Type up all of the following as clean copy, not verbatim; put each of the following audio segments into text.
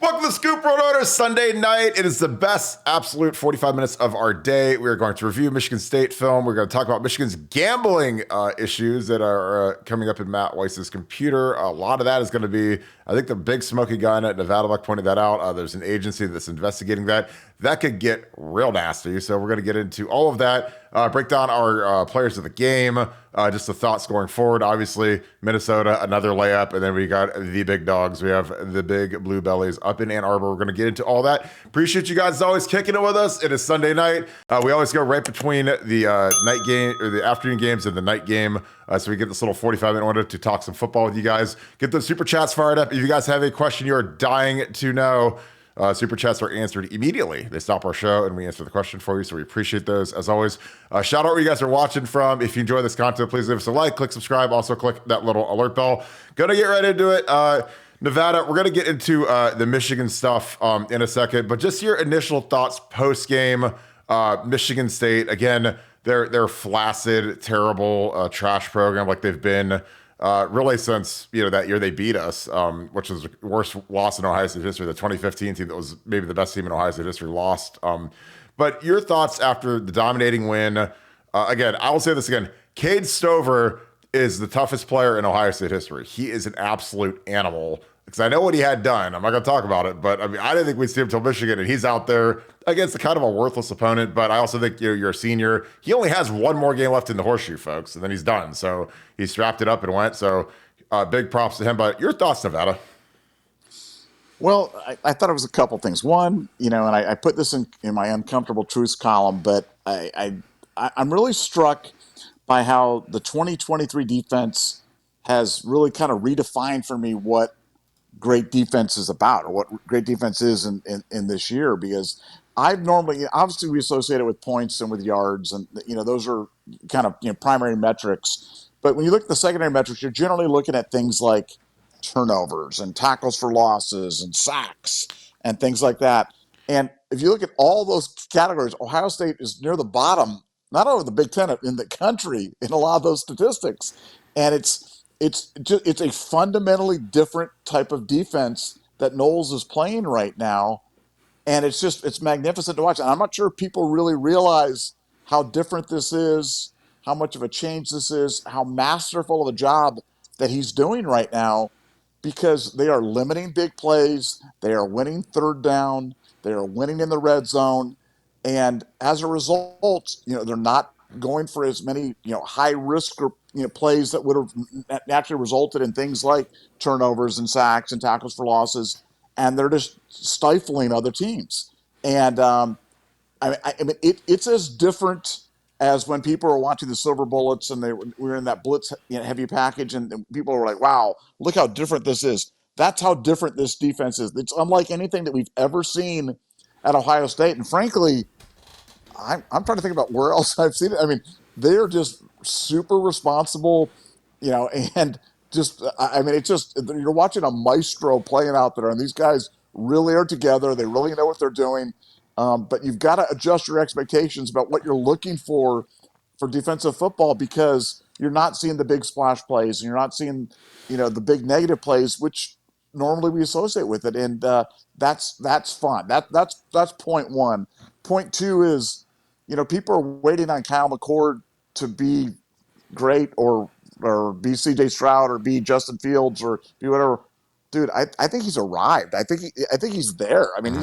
Welcome to the Scoop Road Owners Sunday night. It is the best absolute 45 minutes of our day. We are going to review Michigan State film. We're going to talk about Michigan's gambling issues that are coming up in Matt Weiss's computer. A lot of that is going to be, I think the big smoky gun at Nevadabuck pointed that out. There's an agency that's investigating that. That could get real nasty. So we're going to get into all of that, break down our players of the game, just the thoughts going forward. Obviously, Minnesota, another layup. And then we got the big dogs. We have the big blue bellies up in Ann Arbor. We're going to get into all that. Appreciate you guys always kicking it with us. It is Sunday night. We always go right between the night game or the afternoon games and the night game. So we get this little 45-minute window to talk some football with you guys. Get those super chats fired up. If you guys have a question you're dying to know, super chats are answered immediately. They stop our show and we answer the question for you. So we appreciate those as always. Shout out where you guys are watching from. If you enjoy this content, please leave us a like, click subscribe. Also click that little alert bell. Gonna get right into it. Nevada, we're gonna get into the Michigan stuff in a second, but just your initial thoughts post game. Michigan State, again, they're flaccid, terrible trash program like they've been really since that year they beat us, which was the worst loss in Ohio State history. The 2015 team that was maybe the best team in Ohio State history lost. But your thoughts after the dominating win? Again, I will say this again: Cade Stover is the toughest player in Ohio State history. He is an absolute animal. Because I know what he had done. I'm not going to talk about it, but I mean, I didn't think we'd see him till Michigan, and he's out there against a kind of a worthless opponent. But I also think you're a senior. He only has one more game left in the horseshoe, folks, and then he's done. So he strapped it up and went. So big props to him. But your thoughts, Nevada? Well, I thought it was a couple things. One, and I put this in my uncomfortable truths column, but I'm really struck by how the 2023 defense has really kind of redefined for me what great defense is about, or what great defense is in this year, because I've normally, obviously we associate it with points and with yards, and those are kind of primary metrics. But when you look at the secondary metrics, you're generally looking at things like turnovers and tackles for losses and sacks and things like that. And if you look at all those categories, Ohio State is near the bottom, not only the Big Ten, in the country in a lot of those statistics. And it's a fundamentally different type of defense that Knowles is playing right now, and it's magnificent to watch. And I'm not sure people really realize how different this is, how much of a change this is, how masterful of a job that he's doing right now, because they are limiting big plays, they are winning third down, they are winning in the red zone, and as a result, they're not going for as many high risk or plays that would have naturally resulted in things like turnovers and sacks and tackles for losses, and they're just stifling other teams. And I mean, it's as different as when people were watching the Silver Bullets and we were in that blitz heavy package, and people were like, "Wow, look how different this is." That's how different this defense is. It's unlike anything that we've ever seen at Ohio State, and frankly, I'm trying to think about where else I've seen it. I mean, they're just super responsible, and just, I mean, it's just, you're watching a maestro playing out there, and these guys really are together. They really know what they're doing. But you've got to adjust your expectations about what you're looking for defensive football, because you're not seeing the big splash plays, and you're not seeing, the big negative plays, which normally we associate with it. And that's fun. That's point one. Point two is, people are waiting on Kyle McCord to be great, or be C.J. Stroud, or be Justin Fields, or be whatever. Dude, I think he's arrived. I think he's there. I mean,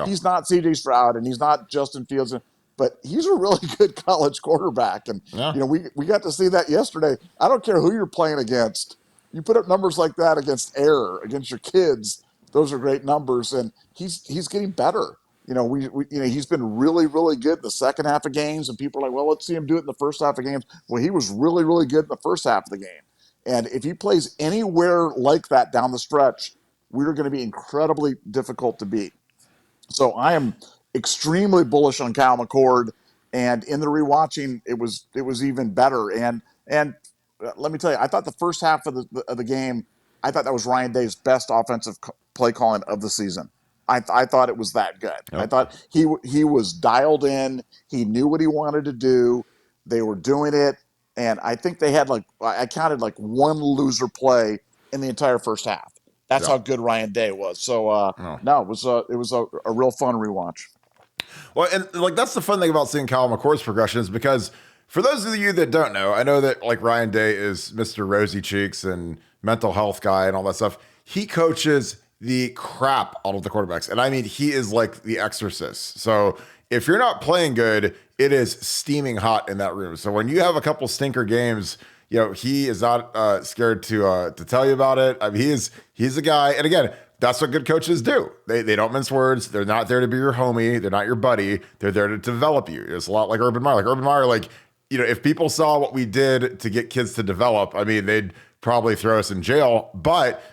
he's not C.J. Stroud and he's not Justin Fields, but he's a really good college quarterback. And we got to see that yesterday. I don't care who you're playing against. You put up numbers like that against air, against your kids. Those are great numbers, and he's getting better. He's been really, really good in the second half of games, and people are like, well, let's see him do it in the first half of games. Well, he was really, really good in the first half of the game. And if he plays anywhere like that down the stretch, we're going to be incredibly difficult to beat. So I am extremely bullish on Kyle McCord, and in the rewatching, it was even better. And let me tell you, I thought the first half of the game, I thought that was Ryan Day's best offensive play calling of the season. I thought it was that good. Yep. I thought he was dialed in. He knew what he wanted to do. They were doing it. And I think they had I counted one loser play in the entire first half. That's Yeah. how good Ryan Day was. So Oh. no, it was a real fun rewatch. Well, and like that's the fun thing about seeing Kyle McCord's progression is because for those of you that don't know, I know that like Ryan Day is Mr. Rosy Cheeks and mental health guy and all that stuff. He coaches the crap out of the quarterbacks. And I mean, he is like the exorcist. So if you're not playing good, it is steaming hot in that room. So when you have a couple stinker games, you know, he is not scared to tell you about it. I mean, he's a guy. And again, that's what good coaches do. They don't mince words. They're not there to be your homie. They're not your buddy. They're there to develop you. It's a lot like Urban Meyer. Like Urban Meyer, like, you know, if people saw what we did to get kids to develop, I mean, they'd probably throw us in jail. But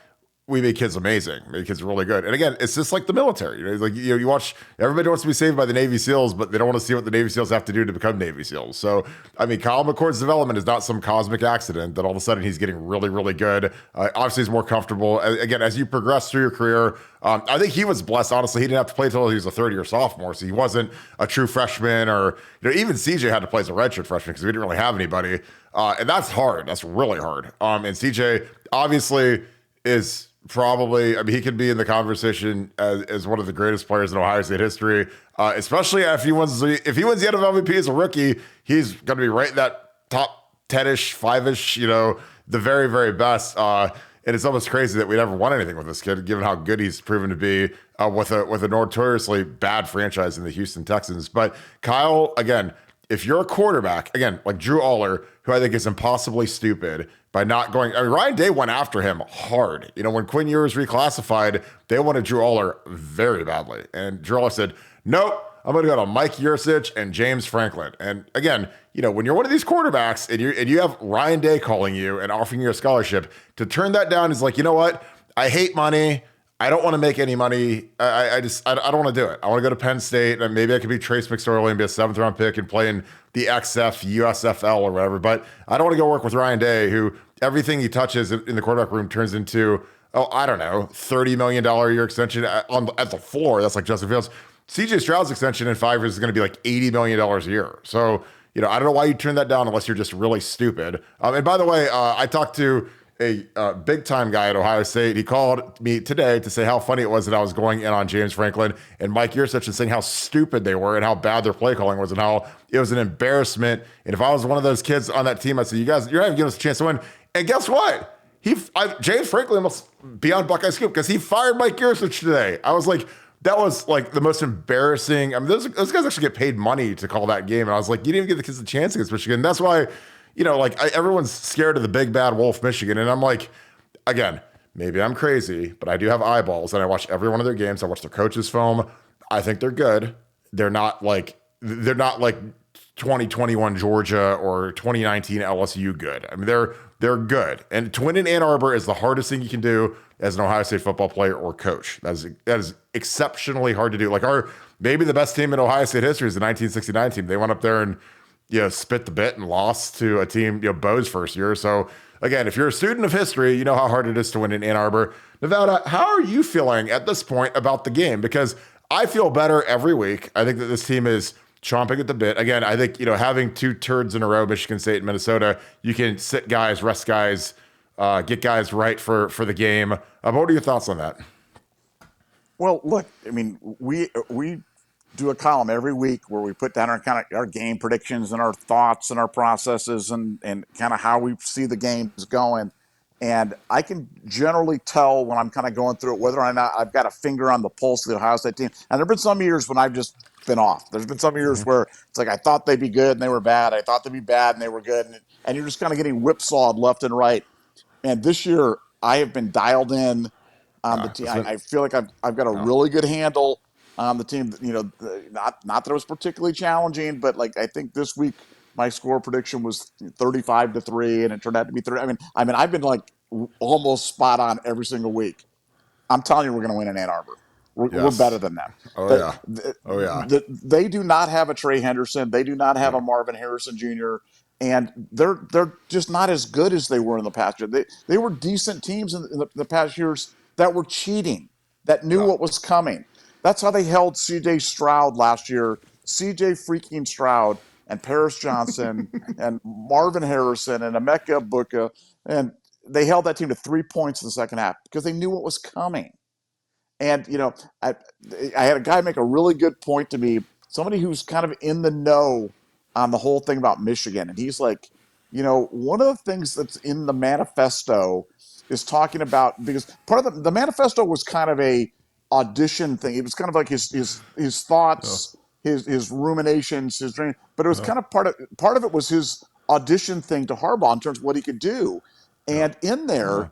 we made kids amazing, made kids really good. And again, it's just like the military. You know, like you watch everybody wants to be saved by the Navy SEALs, but they don't want to see what the Navy SEALs have to do to become Navy SEAls. So, I mean, Kyle McCord's development is not some cosmic accident that all of a sudden he's getting really, really good. Obviously, he's more comfortable. Again, as you progress through your career, I think he was blessed. Honestly, he didn't have to play until he was a third-year sophomore, so he wasn't a true freshman. Or even CJ had to play as a redshirt freshman because we didn't really have anybody, and that's hard. That's really hard. And CJ obviously is probably, I mean, he could be in the conversation as one of the greatest players in Ohio State history, especially if he wins the NFL MVP as a rookie. He's going to be right in that top 10-ish, 5-ish, you know, the very, very best. And it's almost crazy that we never won anything with this kid, given how good he's proven to be with a notoriously bad franchise in the Houston Texans. But Kyle, again, if you're a quarterback, again, like Drew Aller, who I think is impossibly stupid by not going, I mean, Ryan Day went after him hard. You know, when Quinn Ewers reclassified, they wanted Drew Aller very badly. And Drew Aller said, nope, I'm going to go to Mike Yurcich and James Franklin. And again, you know, when you're one of these quarterbacks and you have Ryan Day calling you and offering you a scholarship, to turn that down is like, you know what? I hate money. I don't want to make any money. I don't want to do it. I want to go to Penn State, and maybe I could be Trace McSorley and be a 7th-round pick and play in the XF, USFL, or whatever. But I don't want to go work with Ryan Day, who everything he touches in the quarterback room turns into, I don't know, $30 million a year extension at the floor. That's like Justin Fields. CJ Stroud's extension in 5 years is going to be like $80 million a year. So, you know, I don't know why you turn that down unless you're just really stupid. And by the way, I talked to a big time guy at Ohio State. He called me today to say how funny it was that I was going in on James Franklin and Mike Yurcich and saying how stupid they were and how bad their play calling was and how it was an embarrassment. And if I was one of those kids on that team, I'd say, you guys, you're not even giving us a chance to win. And guess what? James Franklin must be on Buckeye Scoop because he fired Mike Yurcich today. I was like, that was like the most embarrassing. I mean, those guys actually get paid money to call that game. And I was like, you didn't even give the kids a chance against Michigan. That's why, you know, like everyone's scared of the big bad wolf Michigan. And I'm like, again, maybe I'm crazy, but I do have eyeballs and I watch every one of their games. I watch their coaches' film. I think they're good. They're not like 2021 Georgia or 2019 LSU good. I mean, they're good. And to win in Ann Arbor is the hardest thing you can do as an Ohio State football player or coach. That is exceptionally hard to do. Like maybe the best team in Ohio State history is the 1969 team. They went up there and, you know, spit the bit and lost to a team, you know, Bo's first year. So again, if you're a student of history, you know how hard it is to win in Ann Arbor. Nevada, how are you feeling at this point about the game? Because I feel better every week. I think that this team is chomping at the bit. Again, I think, you know, having 2 turds in a row, Michigan State and Minnesota, you can sit guys, rest guys, get guys right for the game. What are your thoughts on that? Well, look, I mean, we do a column every week where we put down our kind of our game predictions and our thoughts and our processes and kind of how we see the games going. And I can generally tell when I'm kind of going through it whether or not I've got a finger on the pulse of the Ohio State team. And there have been some years when I've just been off. There's been some years where it's like I thought they'd be good and they were bad. I thought they'd be bad and they were good. And you're just kind of getting whipsawed left and right. And this year I have been dialed in on the team. I feel like I've got a really good handle on the team. You know, not that it was particularly challenging, but like I think this week my score prediction was 35-3, and it turned out to be 30. I mean, I've been like almost spot on every single week. I'm telling you, we're going to win in Ann Arbor. We're better Yes. than them. Oh, yeah. Oh, yeah. They do not have a Trey Henderson. They do not have a Marvin Harrison Jr. And they're just not as good as they were in the past year. They were decent teams in the past years that were cheating, that knew Yeah. what was coming. That's how they held C.J. Stroud last year. C.J. freaking Stroud and Paris Johnson and Marvin Harrison and Emeka Buka and they held that team to 3 points in the second half because they knew what was coming. And I I had a guy make a really good point to me, somebody who's kind of in the know on the whole thing about Michigan, and he's like, one of the things that's in the manifesto is talking about, because part of the manifesto was kind of a audition thing. It was kind of like his Yeah. thoughts, his ruminations, his dream, but it was Yeah. kind of part of it was his audition thing to Harbaugh in terms of what he could do. Yeah. And in Yeah. there,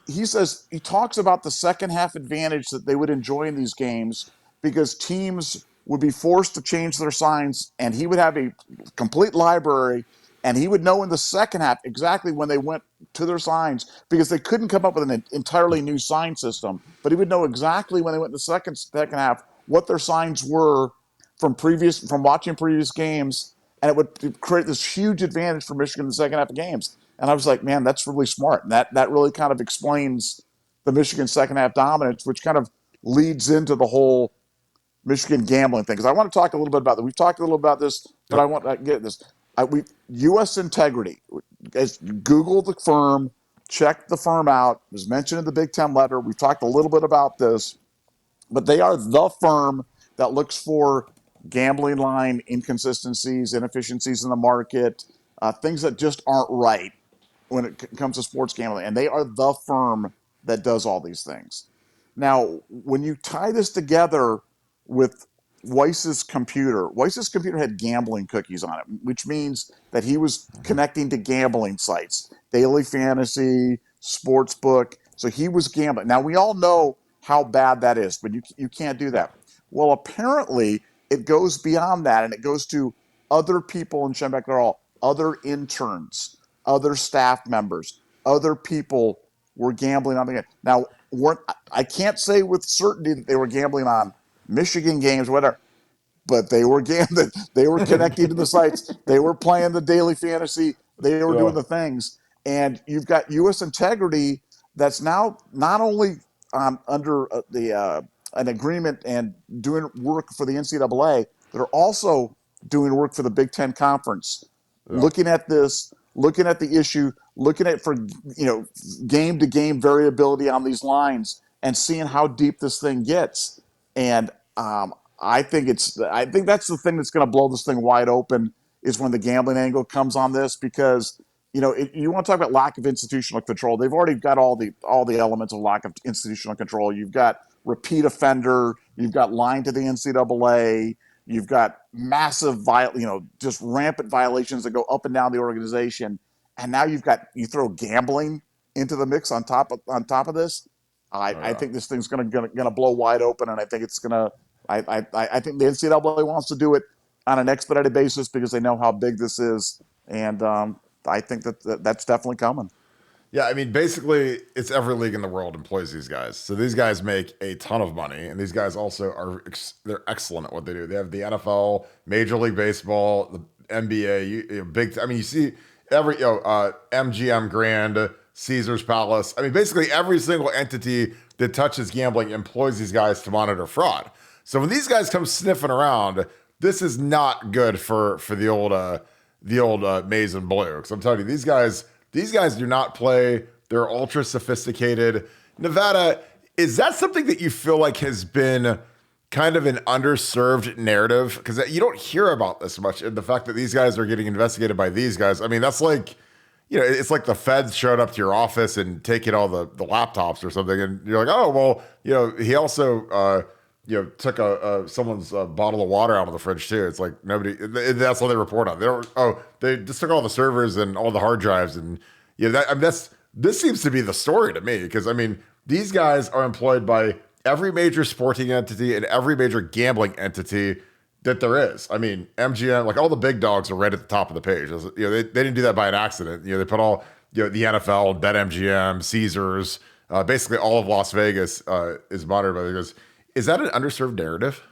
he says he talks about the second half advantage that they would enjoy in these games because teams would be forced to change their signs, and he would have a complete library, and he would know in the second half exactly when they went to their signs because they couldn't come up with an entirely new sign system, but he would know exactly when they went in the second half what their signs were from watching previous games, and it would create this huge advantage for Michigan in the second half of games. And I was like, man, that's really smart. And that really kind of explains the Michigan second half dominance, which kind of leads into the whole Michigan gambling thing. Because I want to talk a little bit about that. We've talked a little about this, but I Yep. want to get this. U.S. Integrity. As Google the firm, check the firm out. It was mentioned in the Big Ten letter. We've talked a little bit about this, but they are the firm that looks for gambling line inconsistencies, inefficiencies in the market, things that just aren't right when it comes to sports gambling. And they are the firm that does all these things. Now, when you tie this together with Weiss's computer had gambling cookies on it, which means that he was connecting to gambling sites, daily fantasy, sports book. So he was gambling. Now, we all know how bad that is, but you can't do Yeah. that. Well, apparently, it goes beyond that, and it goes to other people in Schembeck. They're all other interns, other staff members, other people were gambling on the game. Now, I can't say with certainty that they were gambling on Michigan games, whatever, but they were gambling. They were connecting to the sites. They were playing the daily fantasy. They were Yeah. doing the things. And you've got U.S. Integrity that's now not only under an agreement and doing work for the NCAA, they're also doing work for the Big Ten Conference, Yeah. looking at this, looking at the issue, looking at for game to game variability on these lines, and seeing how deep this thing gets. And I think that's the thing that's going to blow this thing wide open is when the gambling angle comes on this, because you want to talk about lack of institutional control. They've already got all the elements of lack of institutional control. You've got repeat offender, you've got lying to the NCAA, you've got massive just rampant violations that go up and down the organization, and now you throw gambling into the mix on top of this. Oh I yeah. think this thing's gonna blow wide open, and I think it's gonna. I think the NCAA wants to do it on an expedited basis because they know how big this is, and I think that's definitely coming. Yeah, I mean, basically, it's every league in the world employs these guys. So these guys make a ton of money, and these guys also they're excellent at what they do. They have the NFL, Major League Baseball, the NBA, big. I mean, you see every MGM Grand, Caesar's Palace. I mean, basically every single entity that touches gambling employs these guys to monitor fraud. So when these guys come sniffing around, this is not good for the old maize and blue. Because I'm telling you, these guys do not play. They're ultra sophisticated. Nevada, is that something that you feel like has been kind of an underserved narrative? Because you don't hear about this much. And the fact that these guys are getting investigated by these guys, I mean, that's like, it's like the feds showed up to your office and taking all the laptops or something. And you're like, oh, well, he also, took someone's bottle of water out of the fridge too. It's like nobody. That's all they report on. They don't. Oh, they just took all the servers and all the hard drives, and this seems to be the story to me, because I mean these guys are employed by every major sporting entity and every major gambling entity that there is. I mean MGM, like all the big dogs are right at the top of the page. They didn't do that by an accident. They put all the NFL, BetMGM, Caesars, basically all of Las Vegas is monitored by these guys. Is that an underserved narrative?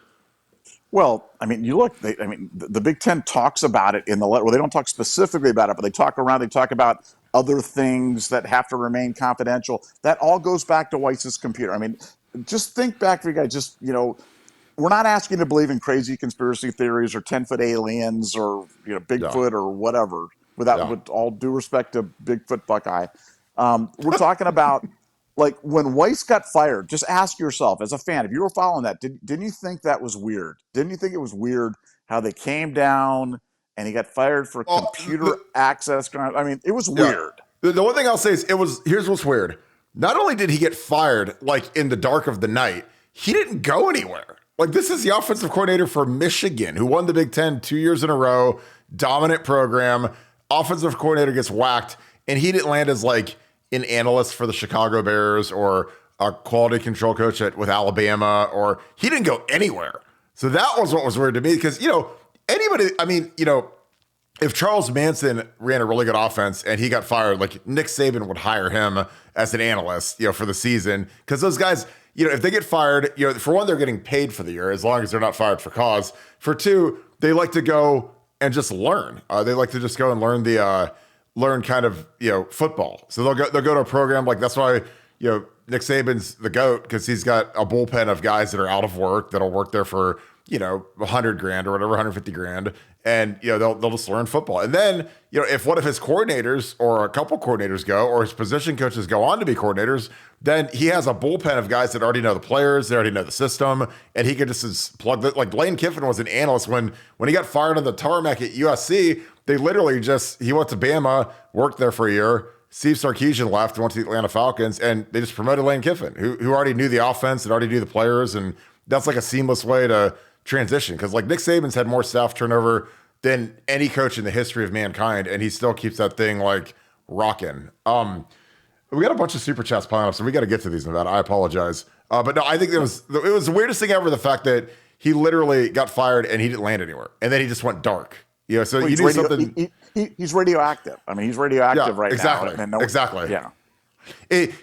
Well, I mean, the Big Ten talks about it in the letter. Well, they don't talk specifically about it, but they talk around. They talk about other things that have to remain confidential. That all goes back to Weiss's computer. I mean, just think back for you guys. We're not asking to believe in crazy conspiracy theories or 10-foot aliens or Yeah. Bigfoot or whatever. Yeah. With all due respect to Bigfoot Buckeye, We're talking about like when Weiss got fired. Just ask yourself, as a fan, if you were following that, didn't you think that was weird? Didn't you think it was weird how they came down and he got fired for Well, computer access? I mean, it was yeah. weird. The one thing I'll say is here's what's weird. Not only did he get fired like in the dark of the night, he didn't go anywhere. Like, this is the offensive coordinator for Michigan, who won the Big Ten 2 years in a row, dominant program. Offensive coordinator gets whacked, and he didn't land as like an analyst for the Chicago Bears or a quality control coach with Alabama, or he didn't go anywhere. So that was what was weird to me because, anybody, I mean, if Charles Manson ran a really good offense and he got fired, like Nick Saban would hire him as an analyst, for the season. Because those guys, if they get fired, for one, they're getting paid for the year as long as they're not fired for cause. For two, they like to go and just learn. They like to just go and learn kind of, football. So they'll go to a program like that's why, Nick Saban's the GOAT because he's got a bullpen of guys that are out of work that'll work there for, $100,000 or whatever, 150 grand. And, they'll just learn football. And then, if one of his coordinators or a couple coordinators go, or his position coaches go on to be coordinators, then he has a bullpen of guys that already know the players, they already know the system, and he could just plug that. Like Lane Kiffin was an analyst when he got fired on the tarmac at USC. They literally he went to Bama, worked there for a year. Steve Sarkisian left and went to the Atlanta Falcons, and they just promoted Lane Kiffin, who already knew the offense and already knew the players. And that's like a seamless way to transition. Because like Nick Saban's had more staff turnover than any coach in the history of mankind, and he still keeps that thing like rocking. We got a bunch of super chats piling up, so we got to get to these, Nevada. I apologize. But no, I think it was the weirdest thing ever, the fact that he literally got fired and he didn't land anywhere. And then he just went dark. So well, you knew something. He's radioactive. I mean, he's radioactive right now. Exactly. Yeah.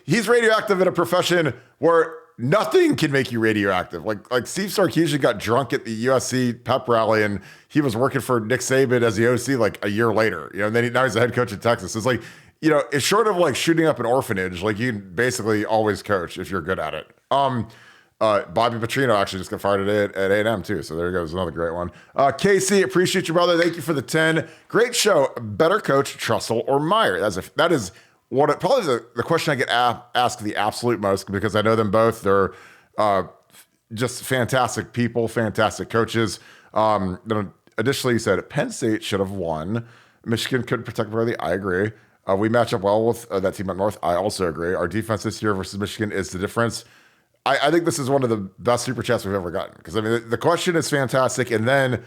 He's radioactive in a profession where nothing can make you radioactive. Like Steve Sarkisian got drunk at the USC pep rally, and he was working for Nick Saban as the OC like a year later. And then now he's the head coach in Texas. It's like, it's short of like shooting up an orphanage. Like you can basically always coach if you're good at it. Bobby Petrino actually just got fired at A&M too. So there goes another great one. KC, appreciate you, brother. Thank you for the 10. Great show. Better coach, Trussell or Meyer? That is probably the question I get asked the absolute most, because I know them both. They're just fantastic people, fantastic coaches. Additionally, you said Penn State should have won. Michigan couldn't protect Worthy. I agree. We match up well with that team at North. I also agree. Our defense this year versus Michigan is the difference. I think this is one of the best super chats we've ever gotten, because I mean the question is fantastic, and then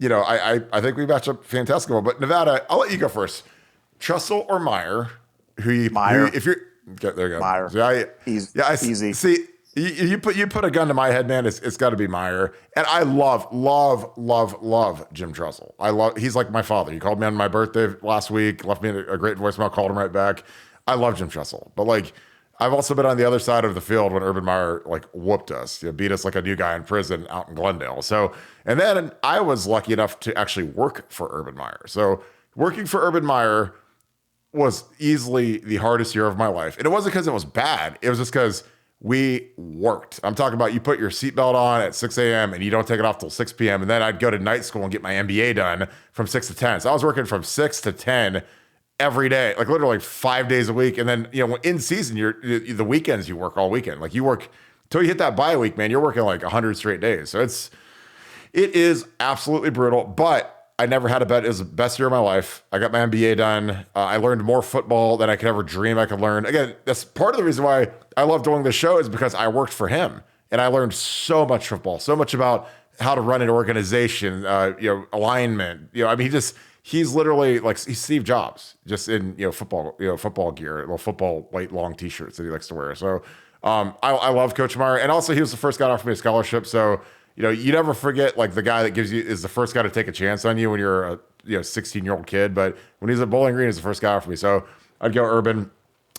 I think we match up fantastic well. But Nevada, I'll let you go first. Trussell or Meyer? Meyer. If you're there, you go. Meyer. Easy. See, you put a gun to my head, man. It's got to be Meyer. And I love Jim Trussell. He's like my father. He called me on my birthday last week, left me a great voicemail, called him right back. I love Jim Trussell, but like, I've also been on the other side of the field when Urban Meyer like whooped us, beat us like a new guy in prison out in Glendale. So, and then I was lucky enough to actually work for Urban Meyer. So working for Urban Meyer was easily the hardest year of my life. And it wasn't because it was bad. It was just because we worked. I'm talking about you put your seatbelt on at 6 a.m. and you don't take it off till 6 p.m. And then I'd go to night school and get my MBA done from 6 to 10. So I was working from 6 to 10 every day, like literally 5 days a week. And then, in season, the weekends you work all weekend. Like you work until you hit that bye week, man, you're working like 100 straight days. So it is absolutely brutal, but I never had a bet. It was the best year of my life. I got my MBA done. I learned more football than I could ever dream I could learn. Again, that's part of the reason why I love doing this show, is because I worked for him and I learned so much football, so much about how to run an organization, alignment. I mean, he's literally like he's Steve Jobs, just in football gear, little football white long t-shirts that he likes to wear. So I love Coach Meyer, and also he was the first guy to offer me a scholarship. So you never forget like the guy that is the first guy to take a chance on you when you're a 16-year-old kid. But when he's at Bowling Green, he's the first guy for me. So I'd go Urban.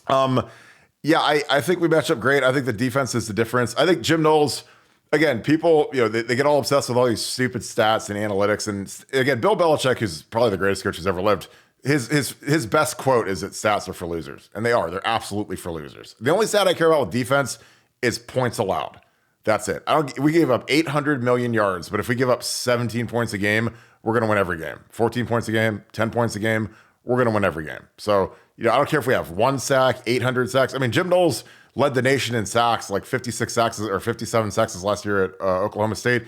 I think we match up great. I think the defense is the difference. I think Jim Knowles, again, people, they get all obsessed with all these stupid stats and analytics. And again, Bill Belichick, who's probably the greatest coach who's ever lived, his best quote is that stats are for losers. And they are. They're absolutely for losers. The only stat I care about with defense is points allowed. That's it. We gave up 800 million yards, but if we give up 17 points a game, we're going to win every game. 14 points a game, 10 points a game, we're going to win every game. So, I don't care if we have 1 sack, 800 sacks. I mean, Jim Knowles led the nation in sacks, like 56 sacks or 57 sacks last year at Oklahoma State.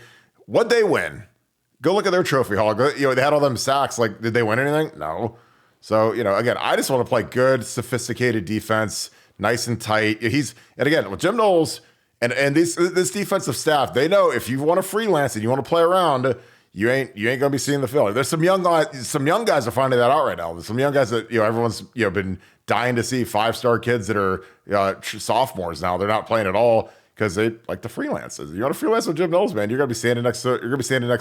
What'd they win? Go look at their trophy haul. They had all them sacks. Like, did they win anything? No. So, again, I just want to play good, sophisticated defense, nice and tight. And again, with Jim Knowles and this defensive staff, they know if you want to freelance and you want to play around, you ain't gonna be seeing the field. There's some young guys are finding that out right now. There's some young guys that everyone's been dying to see, 5-star kids that are sophomores now. They're not playing at all because they like to freelance. You want to freelance with Jim Knowles, man? You're gonna be standing next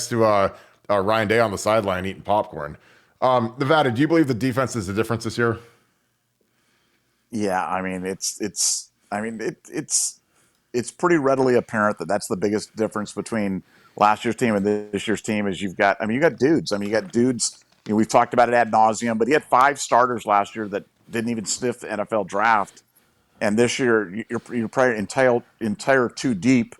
to Ryan Day on the sideline eating popcorn. Nevada, do you believe the defense is the difference this year? Yeah, I mean it's pretty readily apparent that that's the biggest difference between last year's team and this year's team is you got dudes. We've talked about it ad nauseum, but he had 5 starters last year that didn't even sniff the NFL draft. And this year, you're probably entire 2 deep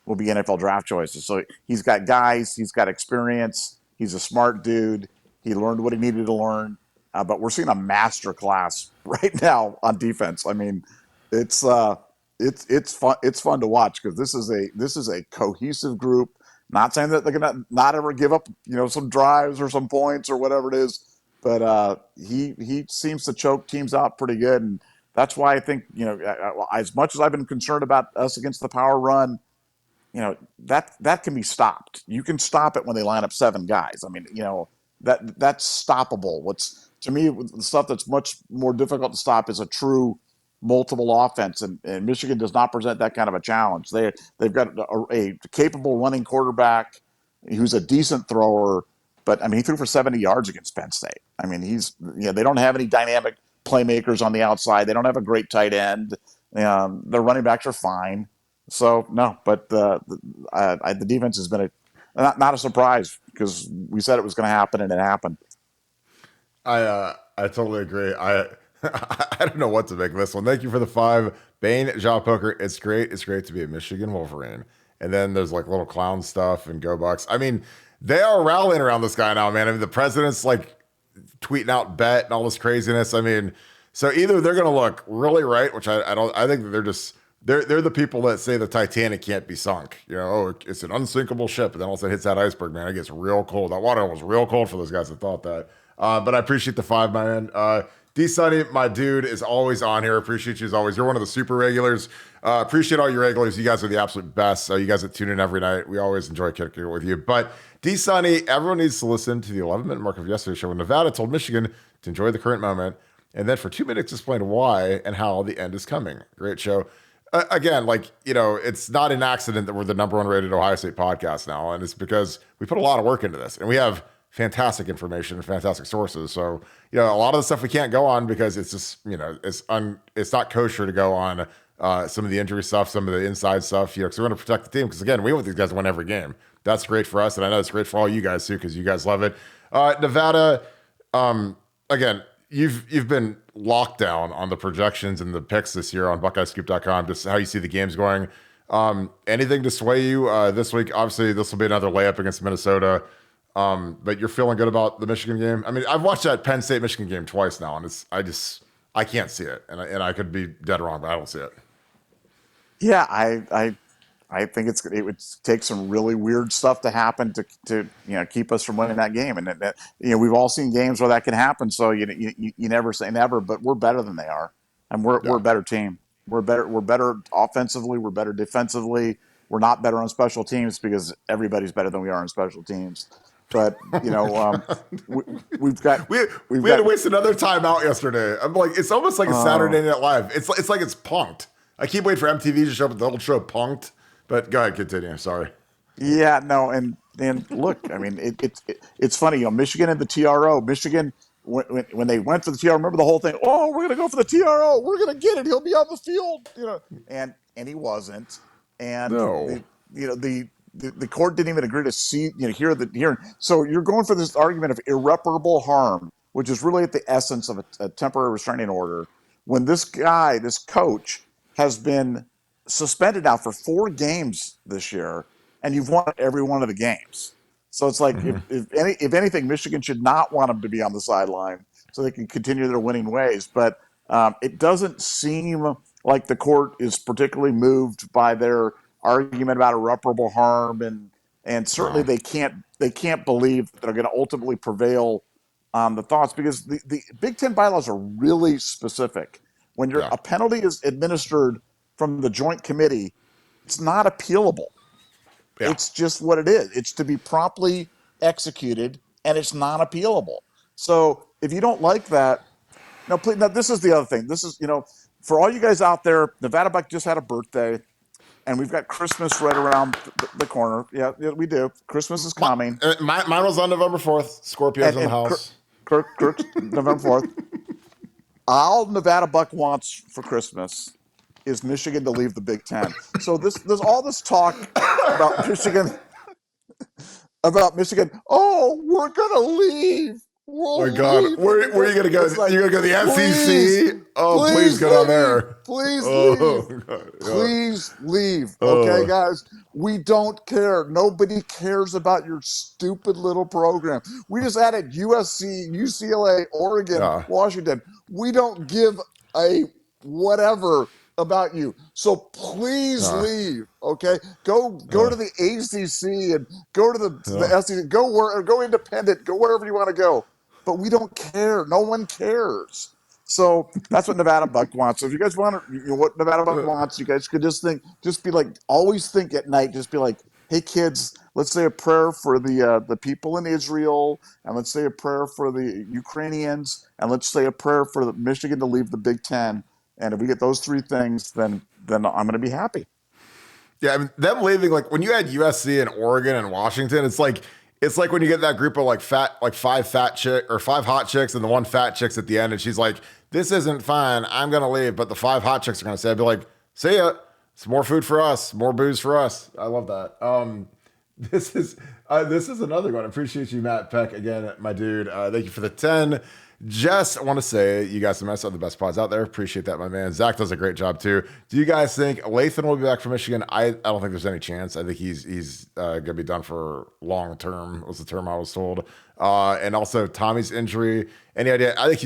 will be NFL draft choices. So he's got guys, he's got experience, he's a smart dude. He learned what he needed to learn. But we're seeing a master class right now on defense. I mean, it's fun. It's fun to watch because this is a cohesive group. Not saying that they're gonna not ever give up, some drives or some points or whatever it is, but he seems to choke teams out pretty good, and that's why I think as much as I've been concerned about us against the power run, that can be stopped. You can stop it when they line up 7 guys. I mean, that's stoppable. What's to me the stuff that's much more difficult to stop is a true multiple offense, and Michigan does not present that kind of a challenge. They've got a capable running quarterback who's a decent thrower, but I mean he threw for 70 yards against Penn State. I mean they don't have any dynamic playmakers on the outside. They don't have a great tight end. Their running backs are fine. So no, but the defense has been not a surprise because we said it was going to happen and it happened. I totally agree. I don't know what to make of this one. Thank you for the 5. Bane, Jaw Poker. It's great. It's great to be a Michigan Wolverine. And then there's like little clown stuff and Go Bucks. I mean, they are rallying around this guy now, man. I mean, the president's like tweeting out bet and all this craziness. I mean, so either they're going to look really right, which I don't. I think that they're the people that say the Titanic can't be sunk. It's an unsinkable ship, and then all of a sudden hits that iceberg, man. It gets real cold. That water was real cold for those guys that thought that. But I appreciate the 5, man. D Sonny, my dude, is always on here. Appreciate you as always. You're one of the super regulars. Appreciate all your regulars. You guys are the absolute best. You guys that tune in every night. We always enjoy kicking it with you. But D Sonny, everyone needs to listen to the 11-minute mark of yesterday's show when Nevada told Michigan to enjoy the current moment, and then for 2 minutes explain why and how the end is coming. Great show. Again, it's not an accident that we're the #1 rated Ohio State podcast now, and it's because we put a lot of work into this, and we have fantastic information and fantastic sources. So, a lot of the stuff we can't go on because it's just, it's not kosher to go on some of the injury stuff, some of the inside stuff, because we want to protect the team. Because again, we want these guys to win every game. That's great for us, and I know it's great for all you guys too, because you guys love it. Nevada, again, you've been locked down on the projections and the picks this year on BuckeyeScoop.com, just how you see the games going. Anything to sway you this week? Obviously, this will be another layup against Minnesota. But you're feeling good about the Michigan game? I mean, I've watched that Penn State Michigan game twice now, and I can't see it, and I could be dead wrong, but I don't see it. Yeah, I think it would take some really weird stuff to happen to keep us from winning that game, and we've all seen games where that can happen. So you never say never, but we're better than they are, and we're a better team. We're better offensively. We're better defensively. We're not better on special teams because everybody's better than we are on special teams. But we had to waste another timeout yesterday. I'm like, it's almost like a Saturday Night Live. It's like it's punked. I keep waiting for MTV to show up with the old show Punked. But go ahead, continue. Sorry. Yeah, no, and look, I mean, it's funny. Michigan and the TRO. Michigan when they went for the TRO. Remember the whole thing? Oh, we're gonna go for the TRO. We're gonna get it. He'll be on the field. And he wasn't. And no. The court didn't even agree to see, hear the hearing. So you're going for this argument of irreparable harm, which is really at the essence of a temporary restraining order. When this coach, has been suspended now for 4 games this year, and you've won every one of the games. So it's like, if anything, Michigan should not want him to be on the sideline so they can continue their winning ways. But it doesn't seem like the court is particularly moved by their argument about irreparable harm, and certainly No. they can't believe that they're going to ultimately prevail on the thoughts, because the Big Ten bylaws are really specific. When Yeah. a penalty is administered from the joint committee, it's not appealable. Yeah. It's just what it is. It's to be promptly executed, and it's non-appealable. So if you don't like that, now, please, now this is the other thing. This is, for all you guys out there, Nevadabuck just had a birthday, and we've got Christmas right around the corner. Yeah, we do. Christmas is coming. Mine was on November 4th. Scorpios in the And house. Kirk's November 4th. All Nevadabuck wants for Christmas is Michigan to leave the Big Ten. So there's all this talk about Michigan. Oh, we're gonna leave. Oh We'll my God, leave. where are you gonna go? It's like, You're gonna go to the please, SEC? Oh, please please go down leave. there. Please Oh, leave. God. Yeah. Please leave. Okay, guys. We don't care. Nobody cares about your stupid little program. We just added USC, UCLA, Oregon, Yeah. Washington. We don't give a whatever about you. So please leave. Okay, go to the ACC and go to the SEC. Go independent. Go wherever you want to go. But we don't care. No one cares. So that's what Nevadabuck wants. So if you guys want to, what Nevadabuck wants, you guys could just be like, always think at night, just be like, hey kids, let's say a prayer for the people in Israel, and let's say a prayer for the Ukrainians, and let's say a prayer for Michigan to leave the Big Ten. And if we get those three things, then I'm going to be happy. Yeah, I mean, them leaving, like when you had USC and Oregon and Washington, it's like when you get that group of like five hot chicks and the one fat chicks at the end, and she's like, "This isn't fine. I'm gonna leave," but the five hot chicks are gonna say, "I'd be like, see ya. It's more food for us, more booze for us." I love that. This is another one. I appreciate you, Matt Peck, again, my dude. Thank you for the 10. Jess, I want to say you guys are the best pods out there. Appreciate that, my man. Zach does a great job too. Do you guys think Lathan will be back for Michigan? I don't think there's any chance. I think he's gonna be done for long term. Was the term I was told. And also Tommy's injury. Any idea? I think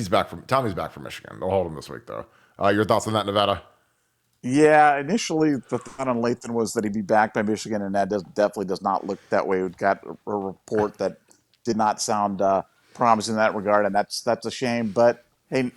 Tommy's back from Michigan. They'll hold him this week though. Your thoughts on that, Nevada? Yeah, initially the thought on Lathan was that he'd be back by Michigan, and that definitely does not look that way. We've got a report that did not sound promising in that regard, and that's a shame. But hey,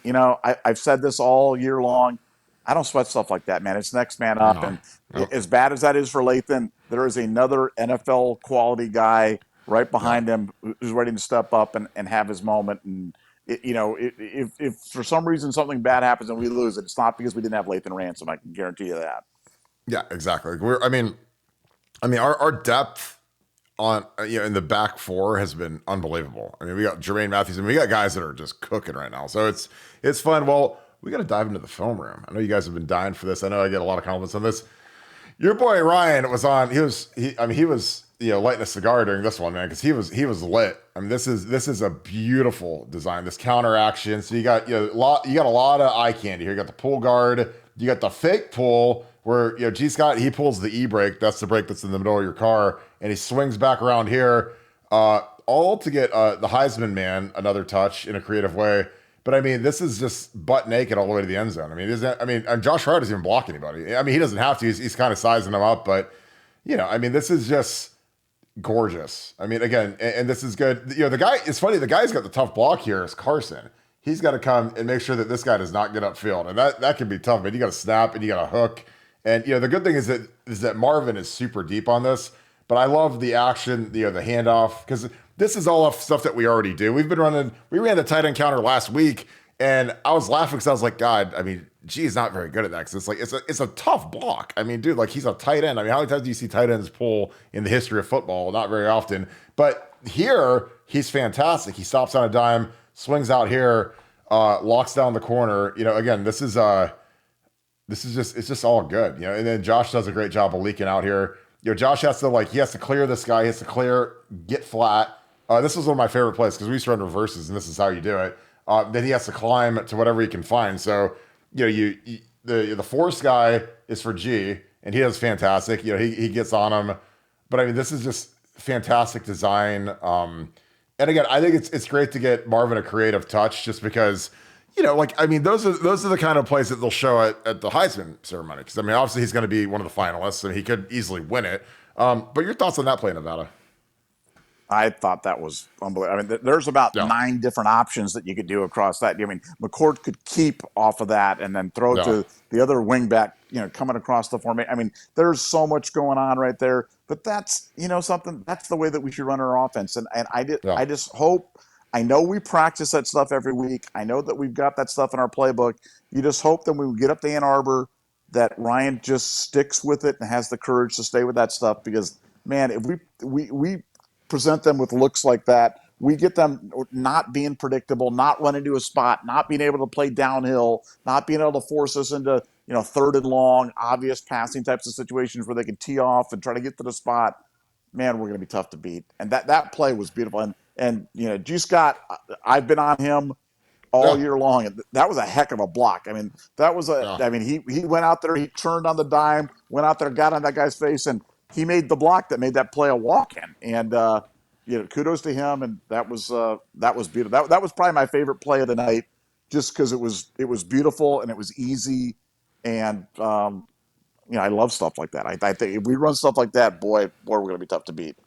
I've said this all year long. I don't sweat stuff like that, man. It's next man up, No. and Nope. as bad as that is for Lathan, there is another NFL quality guy right behind him who's ready to step up and have his moment. And if for some reason something bad happens and we lose, it's not because we didn't have Lathan Ransom. I can guarantee you that. Yeah, exactly. Our depth on in the back four has been unbelievable. I mean, we got Jermaine Matthews, and we got guys that are just cooking right now. So it's fun. Well, we got to dive into the film room. I know you guys have been dying for this. I know I get a lot of compliments on this. Your boy Ryan was on. He was lighting a cigar during this one, man, because he was lit. I mean, this is a beautiful design. This counter action. So you got a lot of eye candy here. You got the pull guard. You got the fake pull where G Scott, he pulls the e-brake. That's the brake that's in the middle of your car, and he swings back around here, all to get the Heisman man another touch in a creative way. But I mean, this is just butt naked all the way to the end zone. I mean, and Josh Hart doesn't even block anybody. I mean, he doesn't have to. He's kind of sizing them up, but this is just gorgeous. I mean, again, and this is good. The guy, it's funny, the guy's got the tough block here is Carson. He's got to come and make sure that this guy does not get upfield. And that can be tough, man. You got to snap and you got to hook. And, the good thing is that Marvin is super deep on this, but I love the action, the handoff, because this is all stuff that we already do. We ran the tight end counter last week, and I was laughing because I was like, God, I mean, G's not very good at that, because it's a tough block. I mean, dude, like, he's a tight end. I mean, how many times do you see tight ends pull in the history of football? Not very often. But here, he's fantastic. He stops on a dime, swings out here, locks down the corner. Again, it's just all good. And then Josh does a great job of leaking out here. Josh has to clear this guy. He has to get flat. This was one of my favorite plays because we used to run reverses, and this is how you do it. Then he has to climb to whatever he can find. So, the force guy is for G, and he does fantastic. He gets on him. But I mean, this is just fantastic design. And again, I think it's great to get Marvin a creative touch just because, like, I mean, those are the kind of plays that they'll show at the Heisman ceremony. Because I mean, obviously he's going to be one of the finalists and he could easily win it. But your thoughts on that play, Nevada? I thought that was unbelievable. I mean, there's about Yeah. 9 different options that you could do across that. I mean, McCord could keep off of that and then throw it Yeah. to the other wingback, coming across the formation. I mean, there's so much going on right there. But that's, something, that's the way that we should run our offense. And Yeah. I just hope, I know we practice that stuff every week. I know that we've got that stuff in our playbook. You just hope that when we get up to Ann Arbor, that Ryan just sticks with it and has the courage to stay with that stuff because, man, if we present them with looks like that, we get them not being predictable, not running to a spot, not being able to play downhill, not being able to force us into, third and long, obvious passing types of situations where they can tee off and try to get to the spot. Man, we're going to be tough to beat. And that play was beautiful. And G. Scott, I've been on him all Yeah. year long. And that was a heck of a block. I mean, Yeah. he went out there, he turned on the dime, went out there, got on that guy's face, and he made the block that made that play a walk-in. And, kudos to him. And that was beautiful. That was probably my favorite play of the night, just because it was beautiful and it was easy. And, I love stuff like that. I think if we run stuff like that, boy, we're going to be tough to beat.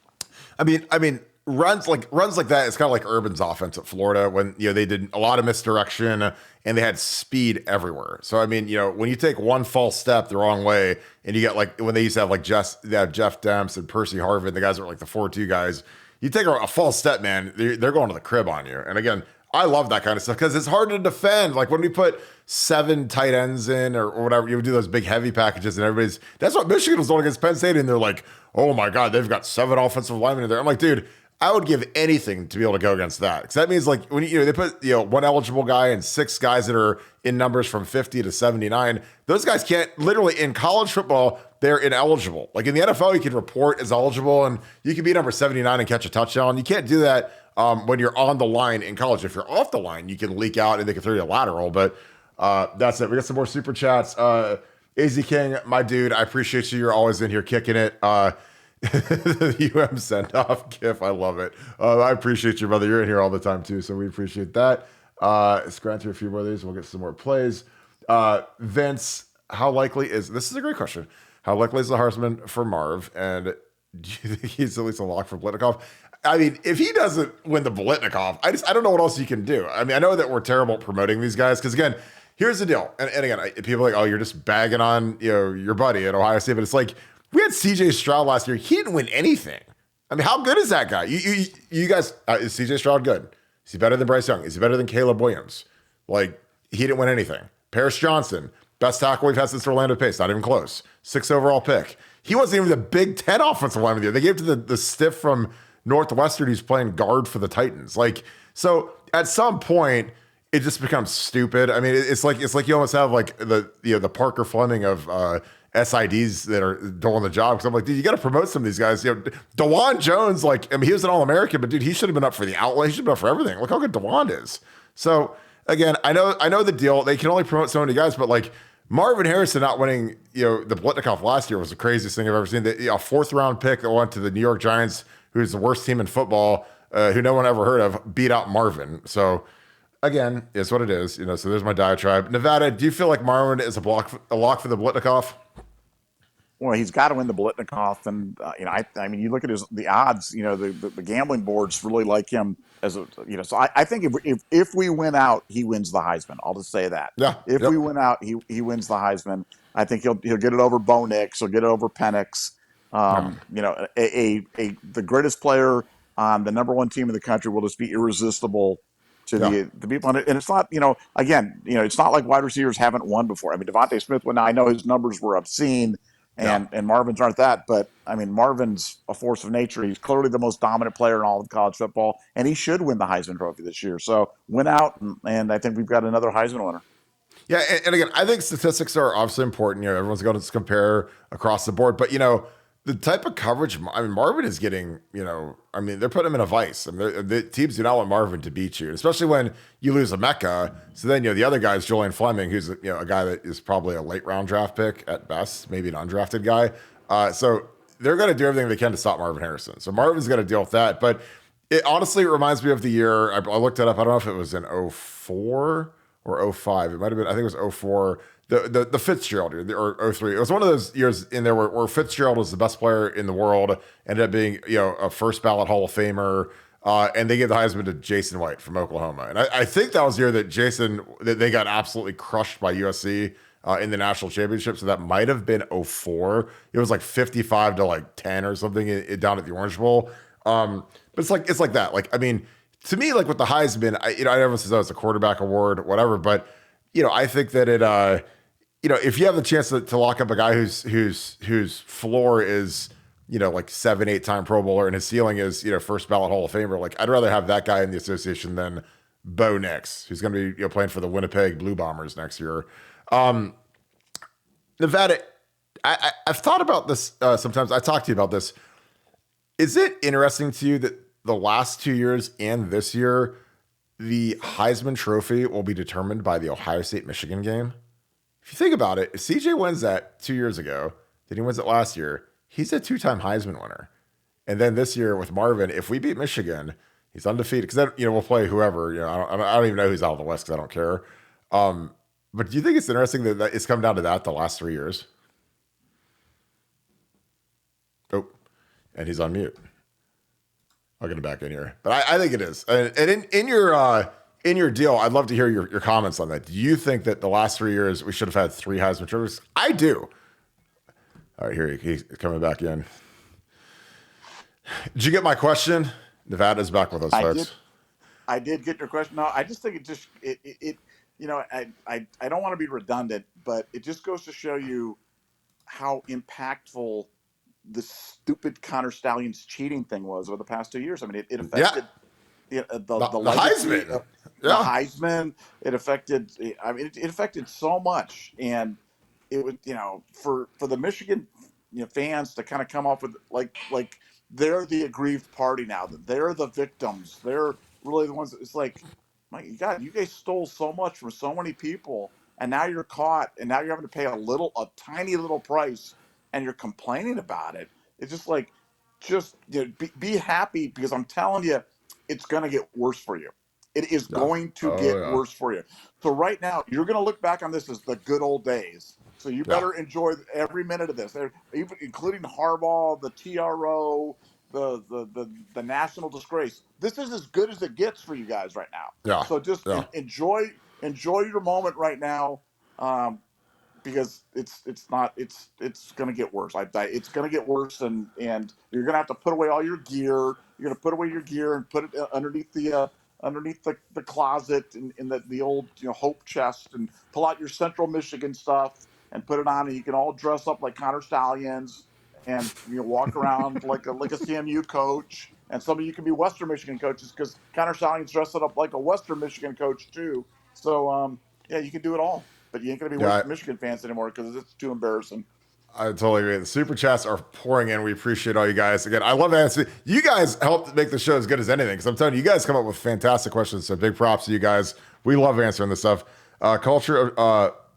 I mean, runs like that. It's kind of like Urban's offense at Florida when they did a lot of misdirection and they had speed everywhere. So I mean, when you take one false step the wrong way, and you get like when they used to have like Jeff Demps and Percy Harvin, the guys that were like the 4-2 guys. You take a false step, man, they're going to the crib on you. And again, I love that kind of stuff because it's hard to defend. Like when we put 7 tight ends in or whatever, you would do those big heavy packages and that's what Michigan was doing against Penn State. And they're like, oh my God, they've got 7 offensive linemen in there. I'm like, dude, I would give anything to be able to go against that. Because that means like when they put, 1 eligible guy and 6 guys that are in numbers from 50 to 79, those guys can't literally in college football, they're ineligible. Like in the NFL, you can report as eligible and you can be number 79 and catch a touchdown. You can't do that when you're on the line in college. If you're off the line, you can leak out and they can throw you a lateral. But that's it. We got some more super chats. AZ King, my dude, I appreciate you. You're always in here kicking it. The UM send off gif. I love it. I appreciate you, brother. You're in here all the time too. So we appreciate that. Let's grind through a few more of these. We'll get some more plays. Vince, how likely is this is a great question. How likely is the Heisman for Marv? And do you think he's at least a lock for Blitnikoff? I mean, if he doesn't win the Blitnikoff, I don't know what else you can do. I mean, I know that we're terrible at promoting these guys because again, here's the deal. And again, people are like, oh, you're just bagging on your buddy at Ohio State, but it's like we had CJ Stroud last year. He didn't win anything. I mean, how good is that guy? You guys, is CJ Stroud good? Is he better than Bryce Young? Is he better than Caleb Williams? Like, he didn't win anything. Paris Johnson, best tackle we've had since Orlando Pace, not even close. 6th overall pick. He wasn't even the Big Ten offensive lineman of the year. They gave it to the stiff from Northwestern who's playing guard for the Titans. Like, so at some point, it just becomes stupid. I mean, it's like you almost have like the Parker Fleming of SIDs that are doing the job. Because I'm like, dude, you got to promote some of these guys. DeJuan Jones, like, I mean, he was an All-American, but dude, he should have been up for the outlet. He should have been up for everything. Look how good DeJuan is. So again, I know the deal. They can only promote so many guys, but like Marvin Harrison not winning, the Blitnikoff last year was the craziest thing I've ever seen. A 4th round pick that went to the New York Giants, who's the worst team in football, who no one ever heard of, beat out Marvin. So again, it's what it is. So there's my diatribe. Nevada, do you feel like Marvin is a lock for the Blitnikoff? Well, he's got to win the Blitnikoff, and I mean, you look at the odds. The gambling boards really like him as a. So I think if we win out, he wins the Heisman. I'll just say that. Yeah. If we win out, he wins the Heisman. I think he'll get it over Bo Nix. He'll get it over Penix. The greatest player on the number 1 team in the country will just be irresistible to the people. And it's not, again, it's not like wide receivers haven't won before. I mean, Devontae Smith, now I know his numbers were obscene. And Marvin's aren't that, but I mean, Marvin's a force of nature. He's clearly the most dominant player in all of college football, and he should win the Heisman Trophy this year. So win out, and I think we've got another Heisman winner. Yeah, and again, I think statistics are obviously important. Everyone's going to compare across the board, but the type of coverage, I mean, Marvin is getting, I mean, they're putting him in a vice. I mean, the teams do not want Marvin to beat you, especially when you lose a Mecca. So then, the other guy is Julian Fleming, who's, a guy that is probably a late round draft pick at best, maybe an undrafted guy. So they're going to do everything they can to stop Marvin Harrison. So Marvin's going to deal with that. But It honestly reminds me of the year. I looked it up. I don't know if it was in '04 or '05. It might have been. I think it was '04. The Fitzgerald year or '03. It was one of those years in there where Fitzgerald was the best player in the world, ended up being a first ballot Hall of Famer, and they gave the Heisman to Jason White from Oklahoma. And I think that was the year that they got absolutely crushed by USC. In the national championship, so that might have been '04. It was like 55 to like 10 or something down at the Orange Bowl. But it's like that. Like, I mean, to me, like with the Heisman, everyone says, oh, it's a quarterback award, whatever. But, I think that if you have the chance to lock up a guy whose floor is, like 7-8 time Pro Bowler and his ceiling is, first ballot Hall of Famer, like I'd rather have that guy in the association than Bo Nix, who's going to be playing for the Winnipeg Blue Bombers next year. Nevada, I've thought about this sometimes. I talk to you about this. Is it interesting to you that the last 2 years and this year, the Heisman Trophy will be determined by the Ohio State Michigan game? If you think about it, if CJ wins that 2 years ago, then he wins it last year, he's a 2-time Heisman winner. And then this year with Marvin, if we beat Michigan, he's undefeated. Because then, we'll play whoever. I don't even know who's out of the West because I don't care. But do you think it's interesting that it's come down to that the last 3 years? Oh, and he's on mute. I'll get him back in here. But I think it is. And in your deal, I'd love to hear your comments on that. Do you think that the last 3 years we should have had 3 Heisman trophies? I do. All right, here he's coming back in. Did you get my question? Nevada's back with us, folks. I did get your question. No, I just think it I don't want to be redundant, but it just goes to show you how impactful the stupid Connor Stalions cheating thing was over the past 2 years. I mean, it affected the Heisman. The Heisman. It affected. I mean, it affected so much, and it was for the Michigan fans to kind of come off with like they're the aggrieved party now. That they're the victims. They're really the ones. It's like, my God, you guys stole so much from so many people, and now you're caught, and now you're having to pay a tiny little price, and you're complaining about it. It's just like, be happy, because I'm telling you, it's going to get worse for you. It is going to get worse for you. So right now, you're going to look back on this as the good old days. So you better enjoy every minute of this, even including Harbaugh, the TRO, the national disgrace. This is as good as it gets for you guys right now. Yeah. So just enjoy your moment right now, because it's going to get worse. It's going to get worse, and you're going to have to put away all your gear. You're going to put away your gear and put it underneath the closet in the old hope chest, and pull out your Central Michigan stuff and put it on, and you can all dress up like Connor Stallions and walk around like a CMU coach, and some of you can be Western Michigan coaches, because Connor Stallions dressed up like a Western Michigan coach too. So you can do it all, but you ain't gonna be Western Michigan fans anymore because it's too embarrassing. I totally agree. The super chats are pouring in. We appreciate all you guys. Again, I love answering. You guys help make the show as good as anything, because I'm telling you, you guys come up with fantastic questions. So big props to you guys. We love answering this stuff. Culture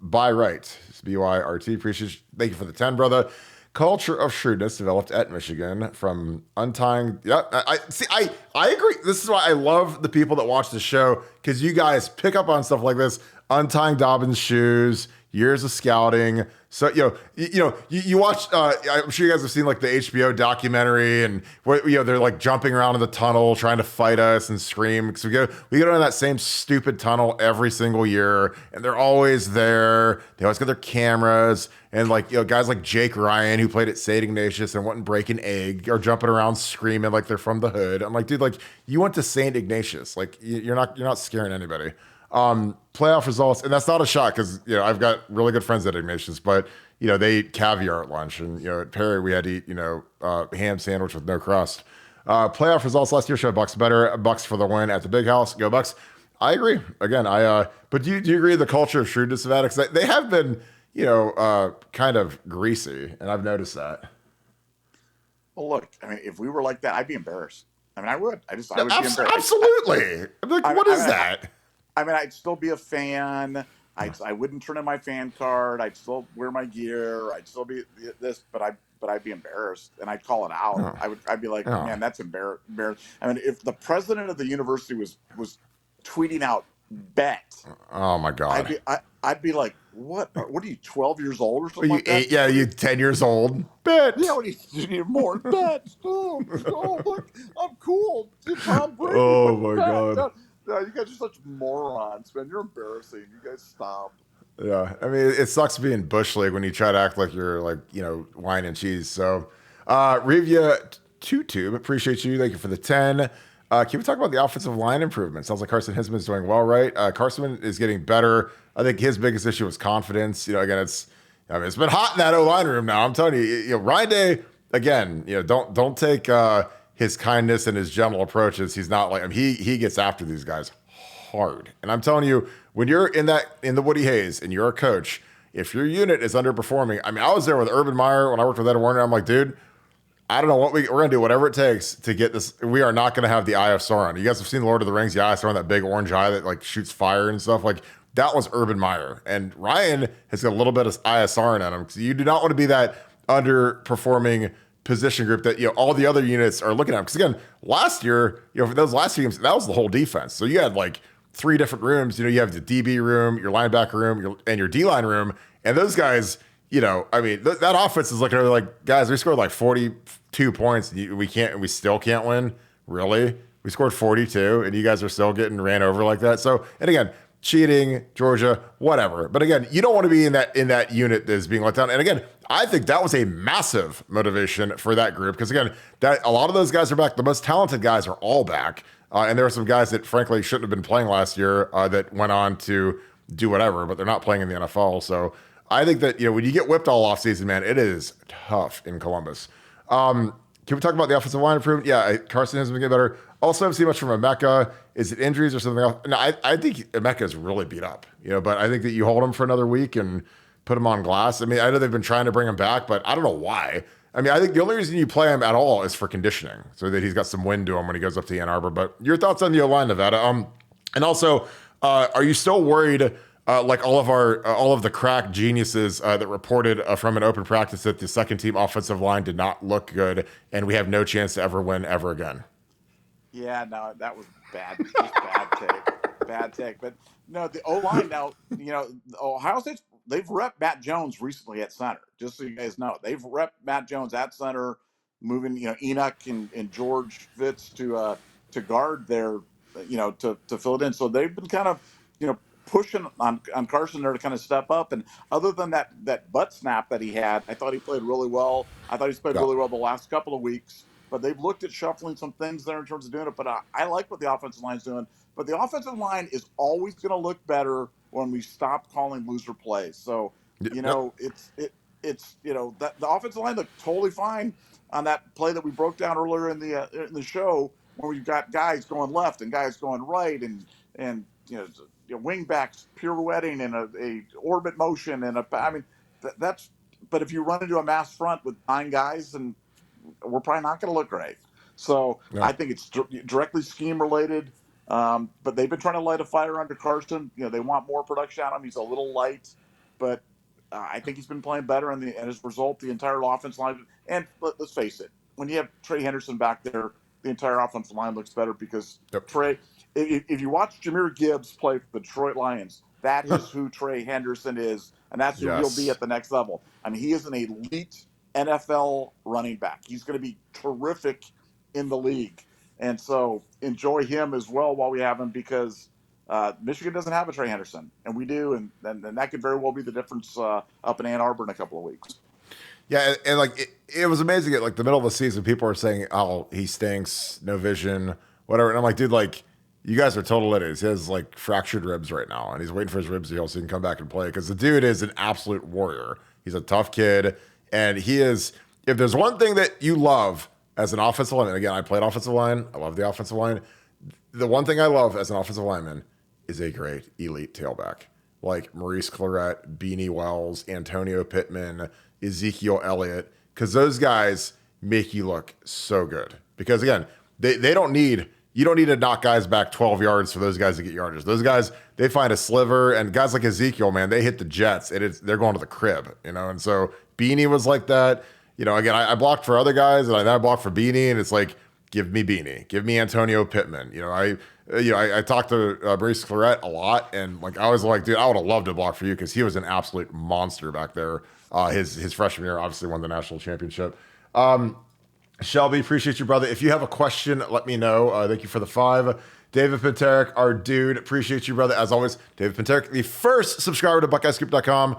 by right. BYRT. Appreciate you. Thank you for the 10, brother. Culture of shrewdness developed at Michigan from untying. Yeah, I agree. This is why I love the people that watch the show, because you guys pick up on stuff like this. Untying Dobbins' shoes, years of scouting. So you watch. I'm sure you guys have seen like the HBO documentary, and they're like jumping around in the tunnel trying to fight us and scream, because we go down that same stupid tunnel every single year, and they're always there. They always got their cameras, and guys like Jake Ryan, who played at St. Ignatius and wouldn't break an egg, are jumping around screaming like they're from the hood. I'm like, dude, like you went to St. Ignatius, like you're not scaring anybody. Playoff results, and that's not a shot, because I've got really good friends at Ignatius, but they eat caviar at lunch, and at Perry we had to eat ham sandwich with no crust. Playoff results last year showed Bucks better. Bucks for the win at the Big House. Go Bucks! I agree. Again, but do you agree with the culture of shrewdness of addicts? They have been kind of greasy, and I've noticed that. Well, look, I mean, if we were like that, I'd be embarrassed. I mean, I would be embarrassed. Absolutely. I'm like, what is that? I mean, I'd still be a fan. I wouldn't turn in my fan card. I'd still wear my gear. I'd still be this, but but I'd be embarrassed and I'd call it out. Oh, I'd be like, oh, man, that's embarrassing. I mean, if the president of the university was tweeting out bet, oh my I'd God. be I'd be like, what are you, 12 years old or Are something you like that? Yeah, you 10 years old. Yeah, Bet. what do you need more bets? Oh, look, I'm cool. Tom Brady Oh with my bet. God. No, you guys are such morons, man. You're embarrassing. You guys stop. Yeah, I mean, it sucks being Bush League when you try to act like you're like, wine and cheese. So, Revia Tutu, appreciate you. Thank you for the 10. Can we talk about the offensive line improvement? Sounds like Carson Hinsman is doing well, right? Carson is getting better. I think his biggest issue was confidence. Again, it's been hot in that O-line room now. I'm telling you, Ryan Day, again, don't take his kindness and his gentle approaches. He's not like, he gets after these guys hard. And I'm telling you, when you're in the Woody Hayes and you're a coach, if your unit is underperforming, I was there with Urban Meyer when I worked with Ed Warner. I'm like, dude, I don't know what we're going to do, whatever it takes to get this. We are not going to have the Eye of Sauron. You guys have seen the Lord of the Rings, the Eye of Sauron, that big orange eye that like shoots fire and stuff. Like that was Urban Meyer. And Ryan has got a little bit of Eye of Sauron on him because you do not want to be that underperforming position group that all the other units are looking at. Because again, last year, for those last two games, that was the whole defense. So you had like 3 different rooms. You have the DB room, your linebacker room, and your D-line room. And those guys, that offense is looking at like, guys, we scored like 42 points. And we still can't win. Really? We scored 42 and you guys are still getting ran over like that. So, and again, cheating, Georgia, whatever. But again, you don't want to be in that unit that is being let down. And again, I think that was a massive motivation for that group. Because again, that a lot of those guys are back. The most talented guys are all back. And there are some guys that frankly shouldn't have been playing last year that went on to do whatever, but they're not playing in the NFL. So I think that, when you get whipped all off season, man, it is tough in Columbus. Can we talk about the offensive line improvement? Yeah, Carson has been getting better. Also, haven't seen much from Emeka. Is it injuries or something else? No, I think Emeka is really beat up, but I think that you hold him for another week and put him on glass. I know they've been trying to bring him back, but I don't know why. I think the only reason you play him at all is for conditioning, so that he's got some wind to him when he goes up to Ann Arbor. But your thoughts on the O-line, Nevada? And also, are you still worried, like all of the crack geniuses that reported from an open practice that the second team offensive line did not look good, and we have no chance to ever win ever again? Yeah, no, that was bad. Just bad take. But no, the O line now. Ohio State, they've repped Matt Jones recently at center. Just so you guys know, they've repped Matt Jones at center, moving Enoch and George Fitz to guard there, to fill it in. So they've been kind of pushing on Carson there to kind of step up. And other than that butt snap that he had, I thought he played really well. I thought he's played Yeah. really well the last couple of weeks. But they've looked at shuffling some things there in terms of doing it. But I like what the offensive line's doing. But the offensive line is always going to look better when we stop calling loser plays. So, Yep. it's that the offensive line looked totally fine on that play that we broke down earlier in the show, where we've got guys going left and guys going right, and wing backs pirouetting in a orbit motion and that's. But if you run into a mass front with 9 guys, and we're probably not going to look great. So Yeah. I think it's directly scheme related. But they've been trying to light a fire under Carson. They want more production out of him. He's a little light, but I think he's been playing better. And as a result, the entire offensive line. And let's face it, when you have Trey Henderson back there, the entire offensive line looks better because Yep. Trey. If you watch Jahmyr Gibbs play for the Detroit Lions, that is who Trey Henderson is, and that's who he'll be Yes. at the next level. He is an elite NFL running back. He's going to be terrific in the league. And so enjoy him as well while we have him, because Michigan doesn't have a Trey Henderson, and we do. And that could very well be the difference up in Ann Arbor in a couple of weeks. Yeah, and like it was amazing at like the middle of the season, people were saying, "Oh, he stinks, no vision, whatever." And I'm like, dude, like you guys are total idiots. He has like fractured ribs right now, and he's waiting for his ribs to heal so he can come back and play. Because the dude is an absolute warrior. He's a tough kid, and he is. If there's one thing that you love as an offensive lineman, again, I played offensive line. I love the offensive line. The one thing I love as an offensive lineman is a great elite tailback like Maurice Claret, Beanie Wells, Antonio Pittman, Ezekiel Elliott, because those guys make you look so good. Because again, they don't need, you don't need to knock guys back 12 yards for those guys to get yardage. Those guys, they find a sliver, and guys like Ezekiel, man, they hit the jets, and they're going to the crib, And so Beanie was like that. again, I blocked for other guys, and then I blocked for Beanie, and it's like, give me Beanie, give me Antonio Pittman. I talked to Maurice Clarett a lot, and like I was like, dude, I would have loved to block for you because he was an absolute monster back there. His freshman year, obviously won the national championship. Shelby, appreciate you, brother. If you have a question, let me know. Thank you for the 5. David Pinteric, our dude, appreciate you, brother. As always, David Pinteric, the first subscriber to BuckeyeScoop.com,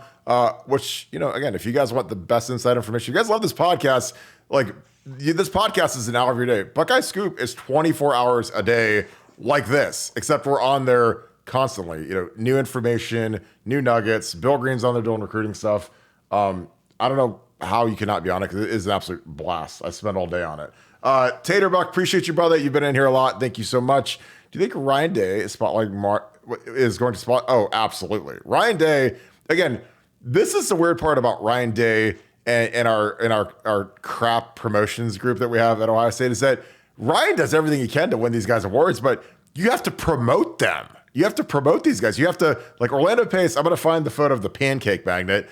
which, again, if you guys want the best inside information, you guys love this podcast, this podcast is an hour every day. Buckeye Scoop is 24 hours a day like this, except we're on there constantly. New information, new nuggets. Bill Greene's on there doing recruiting stuff. I don't know how you cannot be on it because it is an absolute blast. I spent all day on it. Taterbuck, appreciate you, brother. You've been in here a lot. Thank you so much. Do you think Ryan Day is going to spot? Oh, absolutely. Ryan Day, again, this is the weird part about Ryan Day and our crap promotions group that we have at Ohio State is that Ryan does everything he can to win these guys awards, but you have to promote them. You have to promote these guys. You have to, like Orlando Pace, I'm going to find the photo of the pancake magnet.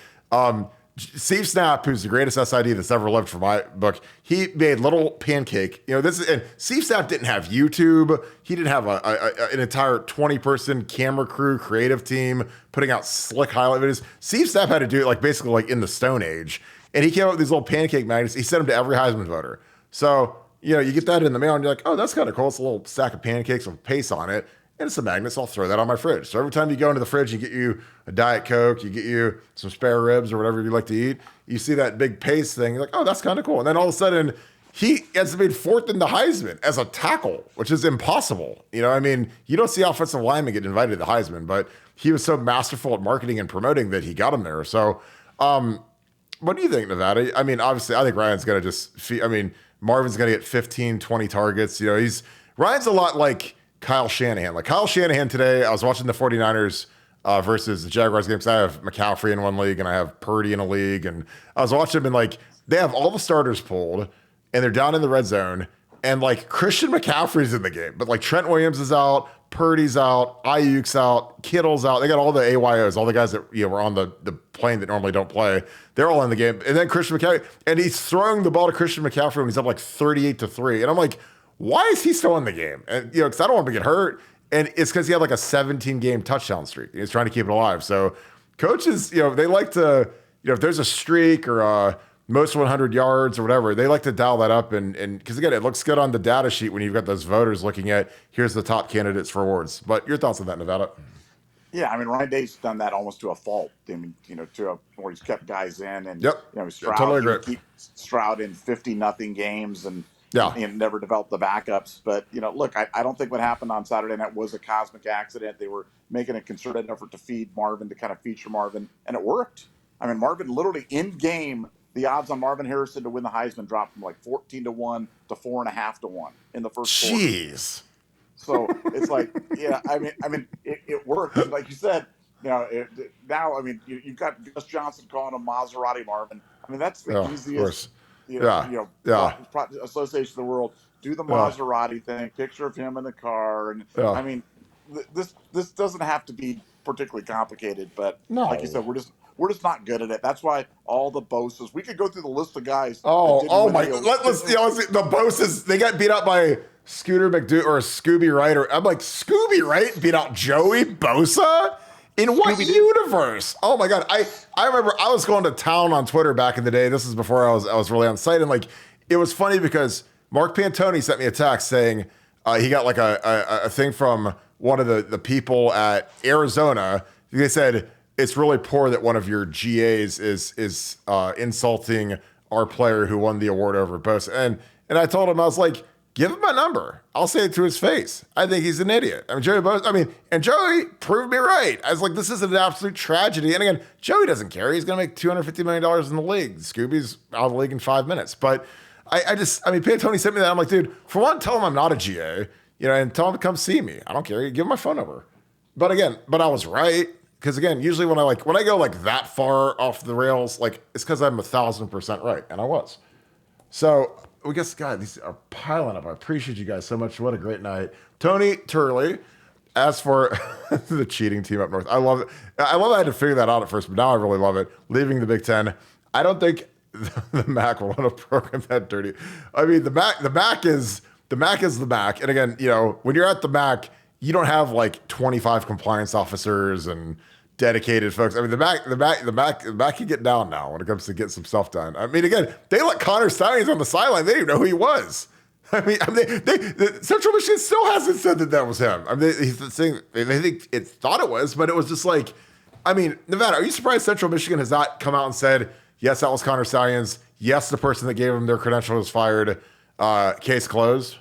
Steve Snap, who's the greatest SID that's ever lived for my book, he made little pancake. And Steve Snap didn't have YouTube. He didn't have an entire 20-person camera crew, creative team putting out slick highlight videos. Steve Snap had to do it basically in the Stone Age. And he came up with these little pancake magnets. He sent them to every Heisman voter. So, you get that in the mail and you're like, oh, that's kind of cool. It's a little stack of pancakes with paste on it. And it's a magnet, so I'll throw that on my fridge. So every time you go into the fridge, you get you a Diet Coke, you get you some spare ribs or whatever you like to eat. You see that big paste thing, you're like, oh, that's kind of cool. And then all of a sudden, he ends up being 4th in the Heisman as a tackle, which is impossible. You don't see offensive linemen get invited to the Heisman, but he was so masterful at marketing and promoting that he got him there. So, what do you think, Nevada? Obviously, I think Ryan's going to Marvin's going to get 15, 20 targets. Ryan's a lot like Kyle Shanahan. Like Kyle Shanahan today, I was watching the 49ers versus the Jaguars game because I have McCaffrey in one league and I have Purdy in a league. And I was watching them and they have all the starters pulled and they're down in the red zone. And Christian McCaffrey's in the game, but Trent Williams is out, Purdy's out, Ayuk's out, Kittle's out. They got all the AYOs, all the guys that were on the plane that normally don't play. They're all in the game. And then Christian McCaffrey, and he's throwing the ball to Christian McCaffrey when he's up 38-3. And I'm like, why is he still in the game? And, because I don't want him to get hurt. And it's because he had a 17-game touchdown streak. He's trying to keep it alive. So coaches, they like to, if there's a streak or a most 100 yards or whatever, they like to dial that up. And because, again, it looks good on the data sheet when you've got those voters looking at, here's the top candidates for awards. But your thoughts on that, Nevada? Yeah, Ryan Day's done that almost to a fault. Where he's kept guys in and, yep. Stroud, totally agree. Keep Stroud in 50-0 games and never developed the backups. But, look, I don't think what happened on Saturday night was a cosmic accident. They were making a concerted effort to feed Marvin, to kind of feature Marvin, and it worked. Marvin literally in game, the odds on Marvin Harrison to win the Heisman dropped from 14-1 to 4.5-1 in the first quarter. Jeez. So it's it worked. And like you said, you've got Gus Johnson calling him Maserati Marvin. That's the easiest. Association of the world, do the Maserati thing, picture of him in the car. And this doesn't have to be particularly complicated, but like you said, we're just not good at it. That's why all the Boses, we could go through the list of guys. Oh my, let's see, the Boses, they got beat out by Scooter McDougal or Scooby Wright, I'm like, Scooby Wright beat out Joey Bosa? In what universe? Oh my God. I remember I was going to town on Twitter back in the day. This is before I was really on site. And it was funny because Mark Pantoni sent me a text saying he got a thing from one of the people at Arizona. They said, it's really poor that one of your GAs is insulting our player who won the award over Bosa. And I told him, I was like, give him my number. I'll say it to his face. I think he's an idiot. Joey Bosa, and Joey proved me right. I was like, this is an absolute tragedy. And again, Joey doesn't care. He's going to make $250 million in the league. Scooby's out of the league in 5 minutes. But Pantoni sent me that. I'm like, dude, for one, tell him I'm not a GA, and tell him to come see me. I don't care. Give him my phone number. But I was right. Because again, usually when I go that far off the rails, it's because I'm 1,000% right. And I was. So, we guess, God, these are piling up. I appreciate you guys so much. What a great night. Tony Turley, as for the cheating team up north, I love it. I had to figure that out at first, but now I really love it. Leaving the Big Ten. I don't think the MAC will run a program that dirty. I mean, the MAC is the MAC. And again, when you're at the MAC, you don't have like 25 compliance officers and dedicated folks. I mean, the MAC can get down now when it comes to getting some stuff done. I mean, again, they let Connor Stalions on the sideline. They didn't even know who he was. Central Michigan still hasn't said that was him. I mean, he's saying they think it thought it was, but it was just like, I mean, Nevada, are you surprised Central Michigan has not come out and said, yes, that was Connor Stalions. Yes, the person that gave him their credential was fired. Case closed.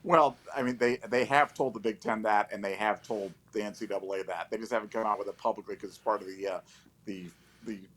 Well, I mean, they have told the Big Ten that, and they have told the NCAA that. They just haven't come out with it publicly because it's part of the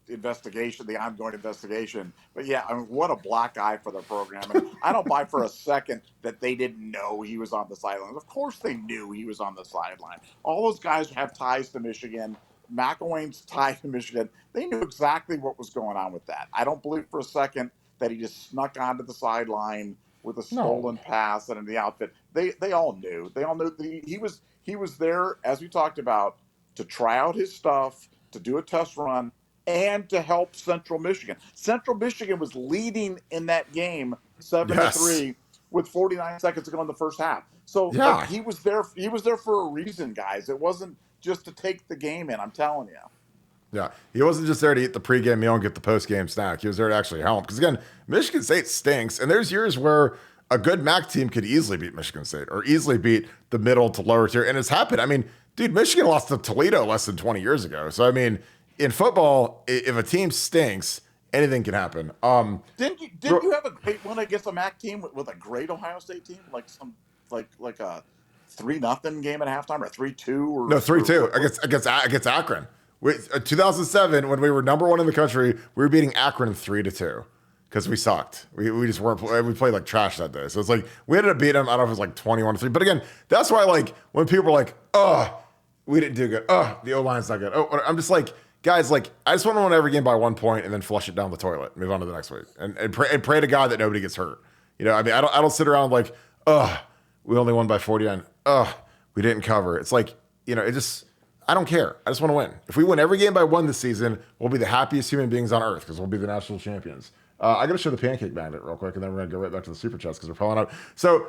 investigation, the ongoing investigation. But yeah, I mean, what a black eye for the program. And I don't buy for a second that they didn't know he was on the sideline. Of course they knew he was on the sideline. All those guys have ties to Michigan. McElwain's tied to Michigan. They knew exactly what was going on with that. I don't believe for a second that he just snuck onto the sideline with a stolen pass and in the outfit. They all knew. They all knew that he was there, as we talked about, to try out his stuff, to do a test run, and to help Central Michigan. Central Michigan was leading in that game 7-3 with 49 seconds to go in the first half. So he was there. He was there for a reason, guys. It wasn't just to take the game in. I'm telling you. Yeah, he wasn't just there to eat the pregame meal and get the postgame snack. He was there to actually help. Because again, Michigan State stinks, and there's years where a good MAC team could easily beat Michigan State or easily beat the middle to lower tier, and it's happened. I mean, dude, Michigan lost to Toledo less than 20 years ago. So I mean, in football, if a team stinks, anything can happen. Didn't you have a great one against a MAC team with a great Ohio State team, like a 3-0 game at halftime, or 3-2, or no 3-2 against Akron. 2007, when we were number one in the country, we were beating Akron 3-2 because we sucked. We just weren't. We played like trash that day. So it's like we ended up beating them. I don't know if it was like 21-3. But again, that's why like when people are like, "Oh, we didn't do good. Oh, the O line's not good." Oh, I'm just like, guys, like I just want to win every game by 1 point and then flush it down the toilet, move on to the next week, and pray to God that nobody gets hurt. I mean, I don't sit around like, "Oh, we only won by 49. Oh, we didn't cover." It's like, it just. I don't care. I just want to win. If we win every game by 1 this season, we'll be the happiest human beings on earth because we'll be the national champions. I got to show the pancake magnet real quick, and then we're going to go right back to the super chats because we're falling out. So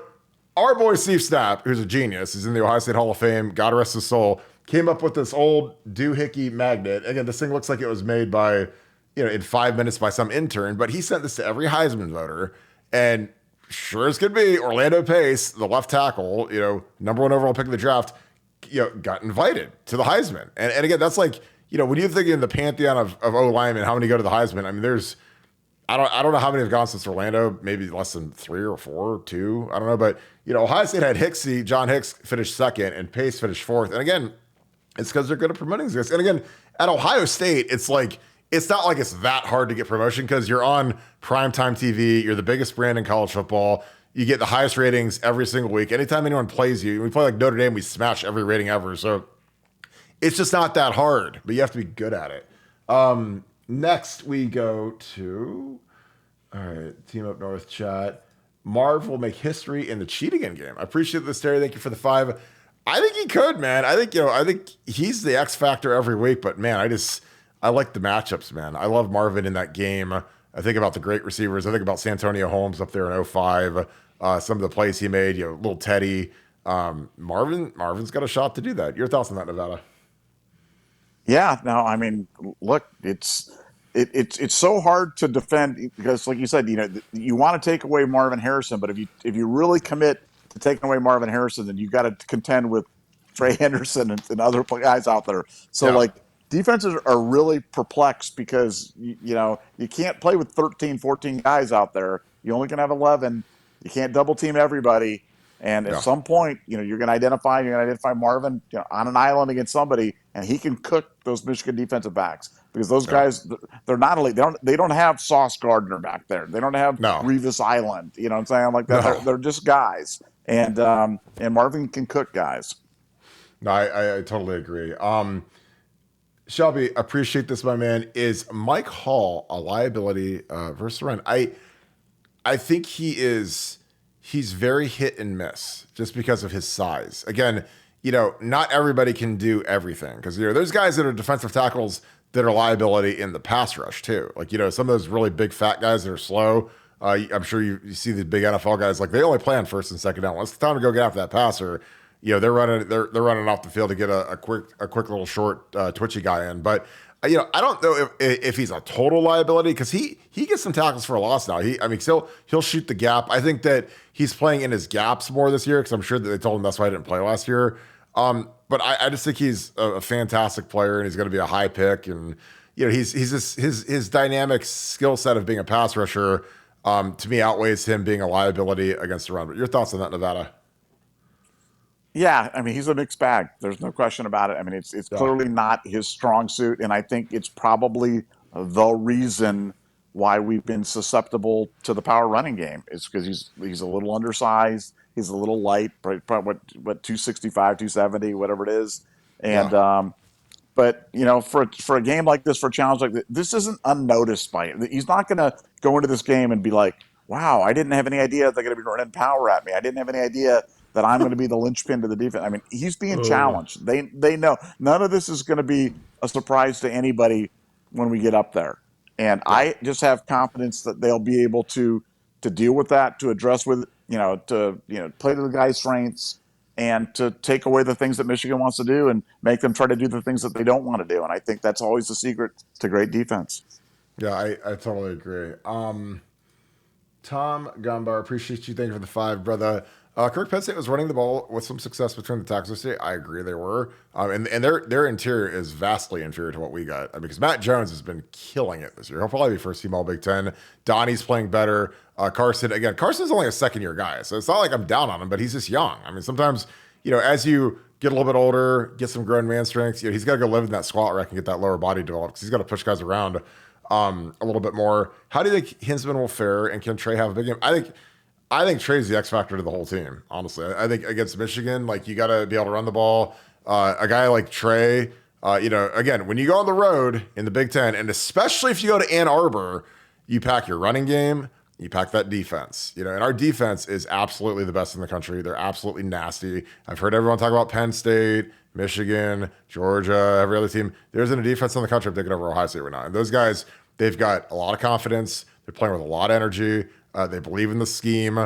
our boy Steve Stapp, who's a genius, he's in the Ohio State Hall of Fame, God rest his soul, came up with this old doohickey magnet. Again, this thing looks like it was made by, in 5 minutes by some intern, but he sent this to every Heisman voter, and sure as could be, Orlando Pace, the left tackle, number 1 overall pick of the draft, got invited to the Heisman. And again, that's like, when you think in the pantheon of O linemen, how many go to the Heisman? I mean, I don't know how many have gone since Orlando, maybe less than 3 or 4, 2. I don't know. But, Ohio State had John Hicks finished second and Pace finished fourth. And again, it's because they're good at promoting this. And again, at Ohio State, it's not like it's that hard to get promotion because you're on primetime TV. You're the biggest brand in college football. You get the highest ratings every single week. Anytime anyone plays you, we play like Notre Dame, we smash every rating ever. So it's just not that hard, but you have to be good at it. Next, we go to, all right, Team Up North chat. Marv will make history in the cheating in game. I appreciate this, Terry. Thank you for the 5. I think he could, man. I think he's the X factor every week, but man, I like the matchups, man. I love Marvin in that game. I think about the great receivers. I think about Santonio Holmes up there in 05. Some of the plays he made, little Teddy. Marvin's got a shot to do that. Your thoughts on that, Nevada? Yeah, no, I mean, look, it's so hard to defend because, like you said, you want to take away Marvin Harrison, but if you really commit to taking away Marvin Harrison, then you got to contend with Trey Henderson and other guys out there. So defenses are really perplexed because, you can't play with 13, 14 guys out there. You only can have 11. You can't double team everybody. And at some point, you're going to identify Marvin on an island against somebody, and he can cook those Michigan defensive backs because those guys, they're not elite. They don't have Sauce Gardner back there. They don't have Revis Island. You know what I'm saying? Like that. No. They're just guys, and Marvin can cook guys. No, I totally agree. Shelby, appreciate this, my man. Is Mike Hall a liability versus run? I think he's very hit and miss just because of his size. Again, not everybody can do everything because there's guys that are defensive tackles that are liability in the pass rush too. Like, some of those really big fat guys that are slow. I'm sure you see the big NFL guys, like they only play on first and second down. When it's time to go get after that passer, they're running off the field to get a quick little short twitchy guy in. But I don't know if he's a total liability, because he gets some tackles for a loss now. He'll shoot the gap. I think that he's playing in his gaps more this year, because I'm sure that they told him that's why he didn't play last year. But I just think he's a fantastic player, and he's going to be a high pick. And he's just, his dynamic skill set of being a pass rusher, to me, outweighs him being a liability against the run. But your thoughts on that, Nevada? Yeah, I mean, he's a mixed bag. There's no question about it. I mean, it's Yeah. clearly not his strong suit, and I think it's probably the reason why we've been susceptible to the power running game. It's because he's a little undersized, he's a little light, probably what 265, 270, whatever it is, and Yeah. but for a game like this, for a challenge like this isn't unnoticed by him. He's not going to go into this game and be like, "Wow, I didn't have any idea they're going to be running power at me. I didn't have any idea that I'm going to be the linchpin to the defense." I mean, he's being Oh. challenged. They know none of this is going to be a surprise to anybody when we get up there. And Yeah. I just have confidence that they'll be able to deal with that, to address with play to the guy's strengths, and to take away the things that Michigan wants to do and make them try to do the things that they don't want to do. And I think that's always the secret to great defense. Yeah, I totally agree. Tom Gumbar, appreciate you. Thank you for the 5, brother. Kirk Penn State was running the ball with some success between the tackles today. I agree, they were. And their interior is vastly inferior to what we got. Because Matt Jones has been killing it this year. He'll probably be first team All Big Ten. Donnie's playing better. Carson's only a second-year guy, so it's not like I'm down on him, but he's just young. I mean, sometimes, as you get a little bit older, get some grown man strengths, he's got to go live in that squat rack and get that lower body developed, because he's got to push guys around a little bit more. How do you think Hinsman will fare, and can Trey have a big game? I think Trey's the X factor to the whole team, honestly. I think against Michigan, like, you got to be able to run the ball. A guy like Trey, again, when you go on the road in the Big Ten, and especially if you go to Ann Arbor, you pack your running game, you pack that defense. And our defense is absolutely the best in the country. They're absolutely nasty. I've heard everyone talk about Penn State, Michigan, Georgia, every other team. There isn't a defense in the country I'm taking over Ohio State right now. And those guys, they've got a lot of confidence. They're playing with a lot of energy. They believe in the scheme.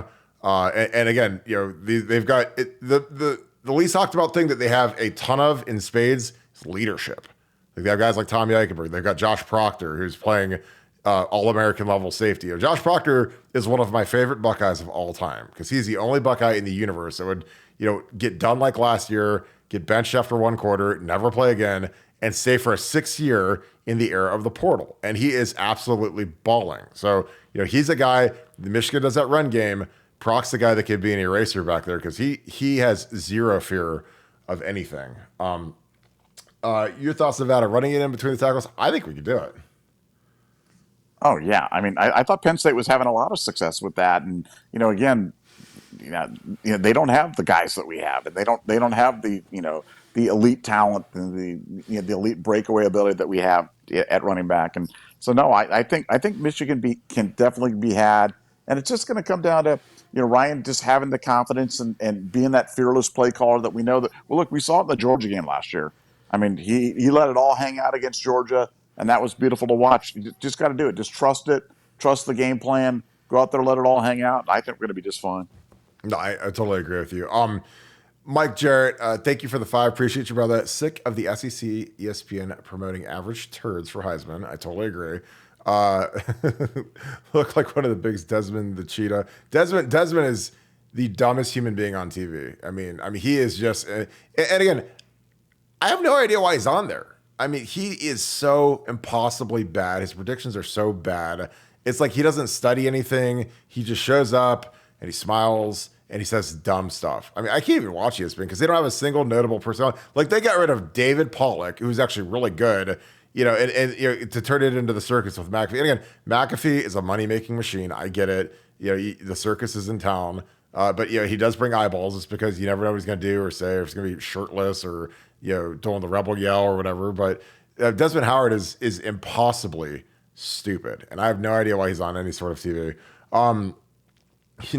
And again, they've got the least talked about thing that they have a ton of in spades is leadership. Like, they have guys like Tommy Eichenberg. They've got Josh Proctor, who's playing All-American level safety. Josh Proctor is one of my favorite Buckeyes of all time, because he's the only Buckeye in the universe that would, get done like last year, get benched after one quarter, never play again, and stay for a 6th year in the era of the portal. And he is absolutely balling. So, he's a guy, the Michigan does that run game. Proc's the guy that could be an eraser back there, because he has zero fear of anything. Your thoughts, Nevada, running it in between the tackles? I think we could do it. Oh yeah, I mean, I thought Penn State was having a lot of success with that, and again, they don't have the guys that we have, and they don't have the the elite talent and the elite breakaway ability that we have at running back. And so no, I think Michigan can definitely be had, and it's just going to come down to Ryan just having the confidence and being that fearless play caller that we know that. Well, look, we saw it in the Georgia game last year. I mean, he let it all hang out against Georgia, and that was beautiful to watch. You just got to do it. Just trust it. Trust the game plan. Go out there, let it all hang out. I think we're going to be just fine. No, I totally agree with you. Mike Jarrett, thank you for the 5. Appreciate you, brother. Sick of the SEC, ESPN promoting average turds for Heisman. I totally agree. Look like one of the bigs, Desmond the Cheetah. Desmond is the dumbest human being on TV. I mean, he is just. And again, I have no idea why he's on there. I mean, he is so impossibly bad. His predictions are so bad. It's like he doesn't study anything. He just shows up and he smiles and he says dumb stuff. I mean, I can't even watch ESPN because they don't have a single notable person. Like, they got rid of David Pollock, who's actually really good, and to turn it into the circus with McAfee. And again, McAfee is a money-making machine. I get it. The circus is in town. But he does bring eyeballs. It's because you never know what he's going to do or say, or if he's going to be shirtless or doing the rebel yell or whatever. But Desmond Howard is impossibly stupid, and I have no idea why he's on any sort of TV.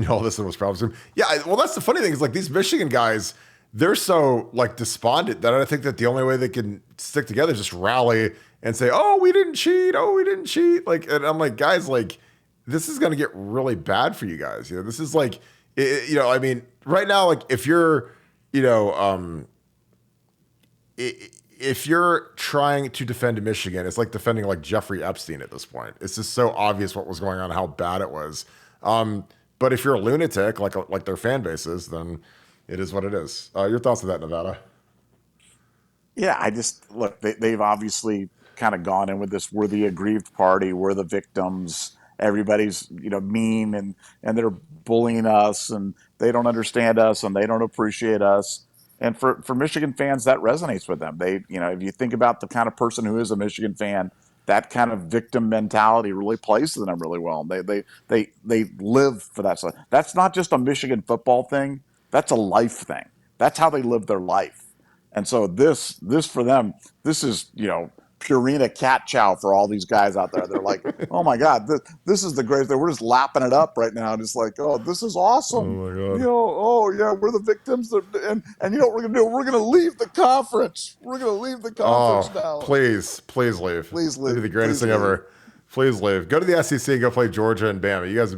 All this was problems. Yeah, well, that's the funny thing is, like, these Michigan guys, they're so, like, despondent that I think that the only way they can stick together is just rally and say, "Oh, we didn't cheat. Oh, we didn't cheat." Like, and I'm like, guys, like, this is gonna get really bad for you guys. This is like, I mean, right now, like, if you're, you know, if you're trying to defend Michigan, it's like defending like Jeffrey Epstein at this point. It's just so obvious what was going on, how bad it was. But if you're a lunatic, like their fan base is, then it is what it is. Your thoughts on that, Nevada? Yeah, I just look. They've obviously kind of gone in with this. We're the aggrieved party. We're the victims. Everybody's mean and they're bullying us and they don't understand us and they don't appreciate us. And for Michigan fans, that resonates with them. They if you think about the kind of person who is a Michigan fan, that kind of victim mentality really plays to them really well. They live for that stuff. That's not just a Michigan football thing. That's a life thing. That's how they live their life. And so this for them, this is Purina cat chow for all these guys out there. They're like, oh my God, this is the greatest thing. We're just lapping it up right now. Just like, oh, this is Oh awesome. my god. Oh yeah, we're the victims. And you know what we're gonna do? We're gonna leave the conference. We're gonna leave the conference Oh, now. please leave. Please That'd be the leave. greatest Please thing leave. ever. Please leave. Go to the SEC and go play Georgia and Bama. You guys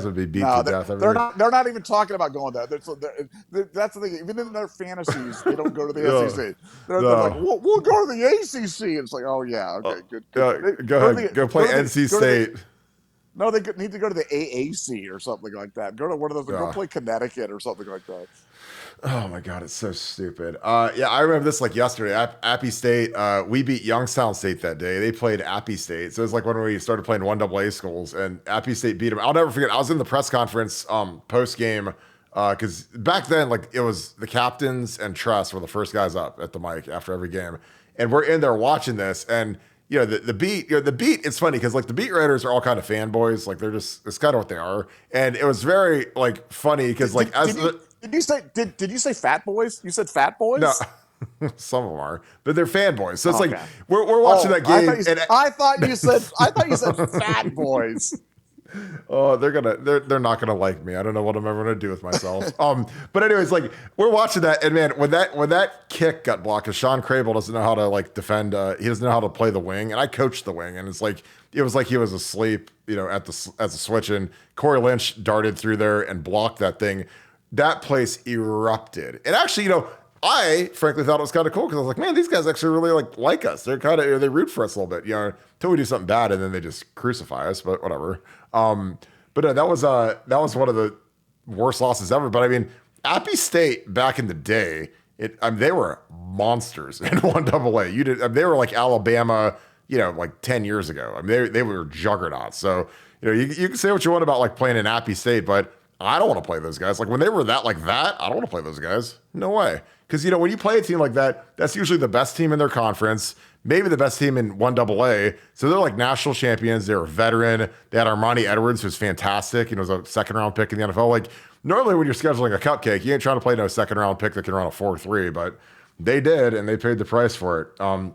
would be beat No, to death every they're week. not. They're not even talking about going there. That's the thing. Even in their fantasies, they don't go to the No, SEC. They're like, no. we'll go to the ACC. It's like, oh yeah, Uh, okay, good. go Go to ahead. the Go play NC go to the. State. No, they need to go to the AAC or something like that. Go to one of those. Go Uh, play Connecticut or something like that. oh my god, it's so stupid. Yeah, I remember this like yesterday. Appy State. We beat Youngstown State that day. They played Appy State. So it was like when we started playing 1AA schools, and Appy State beat them. I'll never forget. I was in the press conference post game because back then, like, it was the captains and Tress were the first guys up at the mic after every game, and we're in there watching this. And the beat, the beat. It's funny because like the beat writers are all kind of fanboys. Like, it's kind of what they are. And it was very like funny because like as Did you say fat boys? You said fat no. boys. Some of them are, but they're fanboys. So it's like Okay. we're watching that game, and I thought you said fat boys. oh, they're not gonna like me. I don't know what I'm ever gonna do with myself. But anyways, like, we're watching that, and man, when that kick got blocked, because Sean Crable doesn't know how to like defend. He doesn't know how to play the wing, and I coached the wing, and it was like he was asleep, at the switch, and Corey Lynch darted through there and blocked that thing. That place erupted, and actually, I frankly thought it was kind of cool because I was like, man, these guys actually really like us. They're they root for us a little bit, until we do something bad, and then they just crucify us. But whatever. But no, that was one of the worst losses ever. But I mean, Appy State back in the day, they were monsters in 1AA. They were like Alabama, like 10 years ago. I mean, they were juggernauts. So you can say what you want about like playing in Appy State, but I don't want to play those guys. Like, when they were that like that, I don't want to play those guys. No way. Because when you play a team like that, that's usually the best team in their conference, maybe the best team in 1AA. So they're like national champions. They're a veteran. They had Armani Edwards, who's fantastic. Was a second round pick in the NFL. Like, normally when you're scheduling a cupcake, you ain't trying to play no second round pick that can run a 4.3, but they did, and they paid the price for it.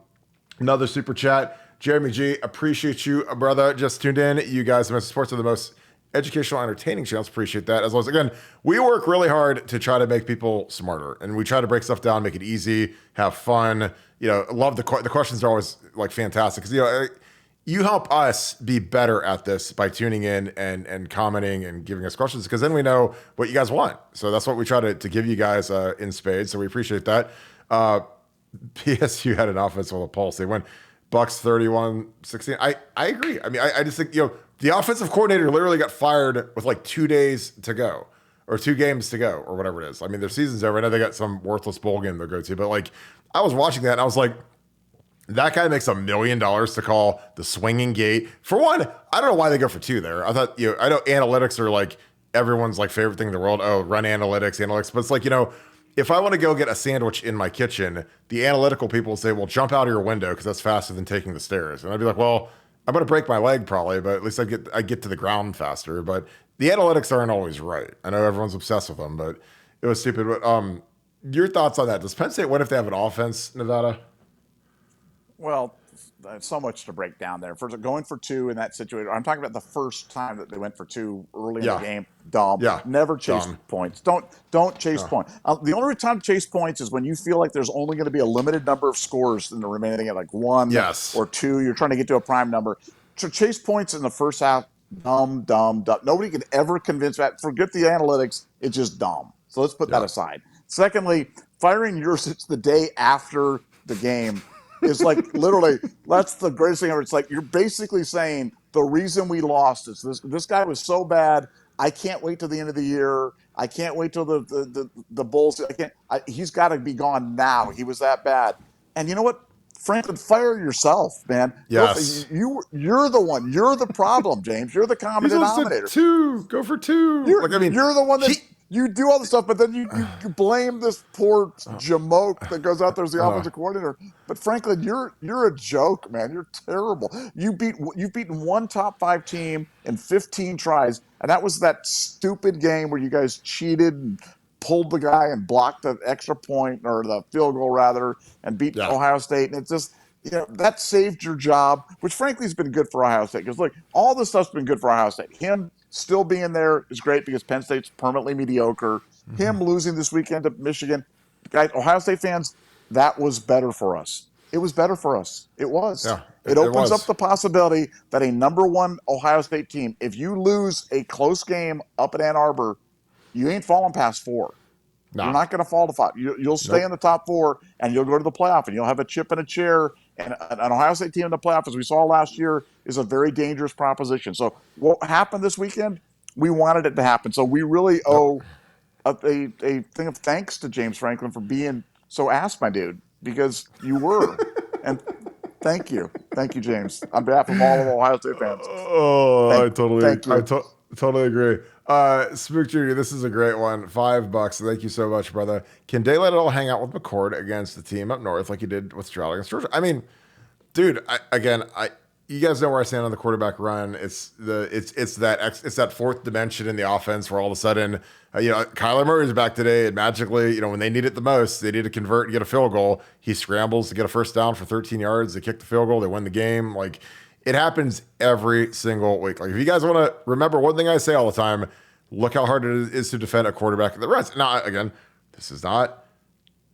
Another super chat. Jeremy G, appreciate you, brother. Just tuned in. You guys, Mr. Sports, are the most educational, entertaining channels. Appreciate that. As well as, again, we work really hard to try to make people smarter, and we try to break stuff down, make it easy, have fun. Love the questions are always like fantastic because you help us be better at this by tuning in and commenting and giving us questions, because then we know what you guys want. So that's what we try to give you guys in spades. So we appreciate that. PSU had an offense with a pulse. They went Bucks 31-16. I agree. I mean, I just think, the offensive coordinator literally got fired with like 2 days to go, or 2 games to go, or whatever it is. I mean, their season's over. I know they got some worthless bowl game they'll go to, but like, I was watching that and I was like, that guy makes $1 million to call the swinging gate. For one, I don't know why they go for 2 there. I thought, I know analytics are like everyone's like favorite thing in the world. Oh, run analytics. But it's like, if I want to go get a sandwich in my kitchen, the analytical people will say, well, jump out of your window because that's faster than taking the stairs. And I'd be like, well, I'm going to break my leg probably, but at least I get to the ground faster. But the analytics aren't always right. I know everyone's obsessed with them, but it was stupid. But your thoughts on that? Does Penn State win if they have an offense, Nevada? Well, so much to break down there. First, going for 2 in that situation. I'm talking about the first time that they went for 2 early in the Yeah. game. dumb. Yeah. Never chase Dumb. points. Don't chase points. The only time to chase points is when you feel like there's only going to be a limited number of scores in the remaining, like 1 Yes. or 2. You're trying to get to a prime number. To chase points in the first half, dumb. Nobody can ever convince that. Forget the analytics. It's just dumb. So let's put that aside. Secondly, firing Yurcich the day after the game is like literally, that's the greatest thing ever. It's like you're basically saying the reason we lost is this guy was so bad. I can't wait till the end of the year. I can't wait till the Bulls. He's got to be gone now. He was that bad. And you know what? Franklin, fire yourself, man. Yes. You're the one. You're the problem, James. You're the common He's also denominator. 2. Go for 2. You're the one that you do all the stuff, but then you blame this poor jamoke that goes out there as the offensive coordinator. But Franklin, you're a joke, man. You're terrible. You've beaten one top 5 team in 15 tries, and that was that stupid game where you guys cheated and pulled the guy and blocked the extra point or the field goal rather, and beat Ohio State. And it's just, that saved your job, which frankly has been good for Ohio State. Because look, all this stuff's been good for Ohio State. Him still being there is great because Penn State's permanently mediocre. Mm-hmm. Him losing this weekend to Michigan, guys, Ohio State fans, that was better for us. It was better for us. It was. Yeah, it opens up the possibility that a number 1 Ohio State team, if you lose a close game up at Ann Arbor, you ain't falling past 4. No. You're not going to fall to 5. You'll stay in the top 4, and you'll go to the playoff, and you'll have a chip in a chair. And an Ohio State team in the playoff, as we saw last year, is a very dangerous proposition. So what happened this weekend, we wanted it to happen. So we really owe a thing of thanks to James Franklin for being so ass, my dude, because you were. And thank you. Thank you, James, on behalf of all of Ohio State fans. I totally agree. Spook Jr., this is a great one. $5. Thank you so much, brother. Can Daylight at all hang out with McCord against the team up north like he did with Stroud against Georgia? I mean, dude, you guys know where I stand on the quarterback run. It's that fourth dimension in the offense where all of a sudden, Kyler Murray's back today, and magically, when they need it the most, they need to convert and get a field goal. He scrambles to get a first down for 13 yards. They kick the field goal. They win the game. Like, it happens every single week. Like, if you guys want to remember one thing I say all the time, look how hard it is to defend a quarterback that runs. Now, again, this is not,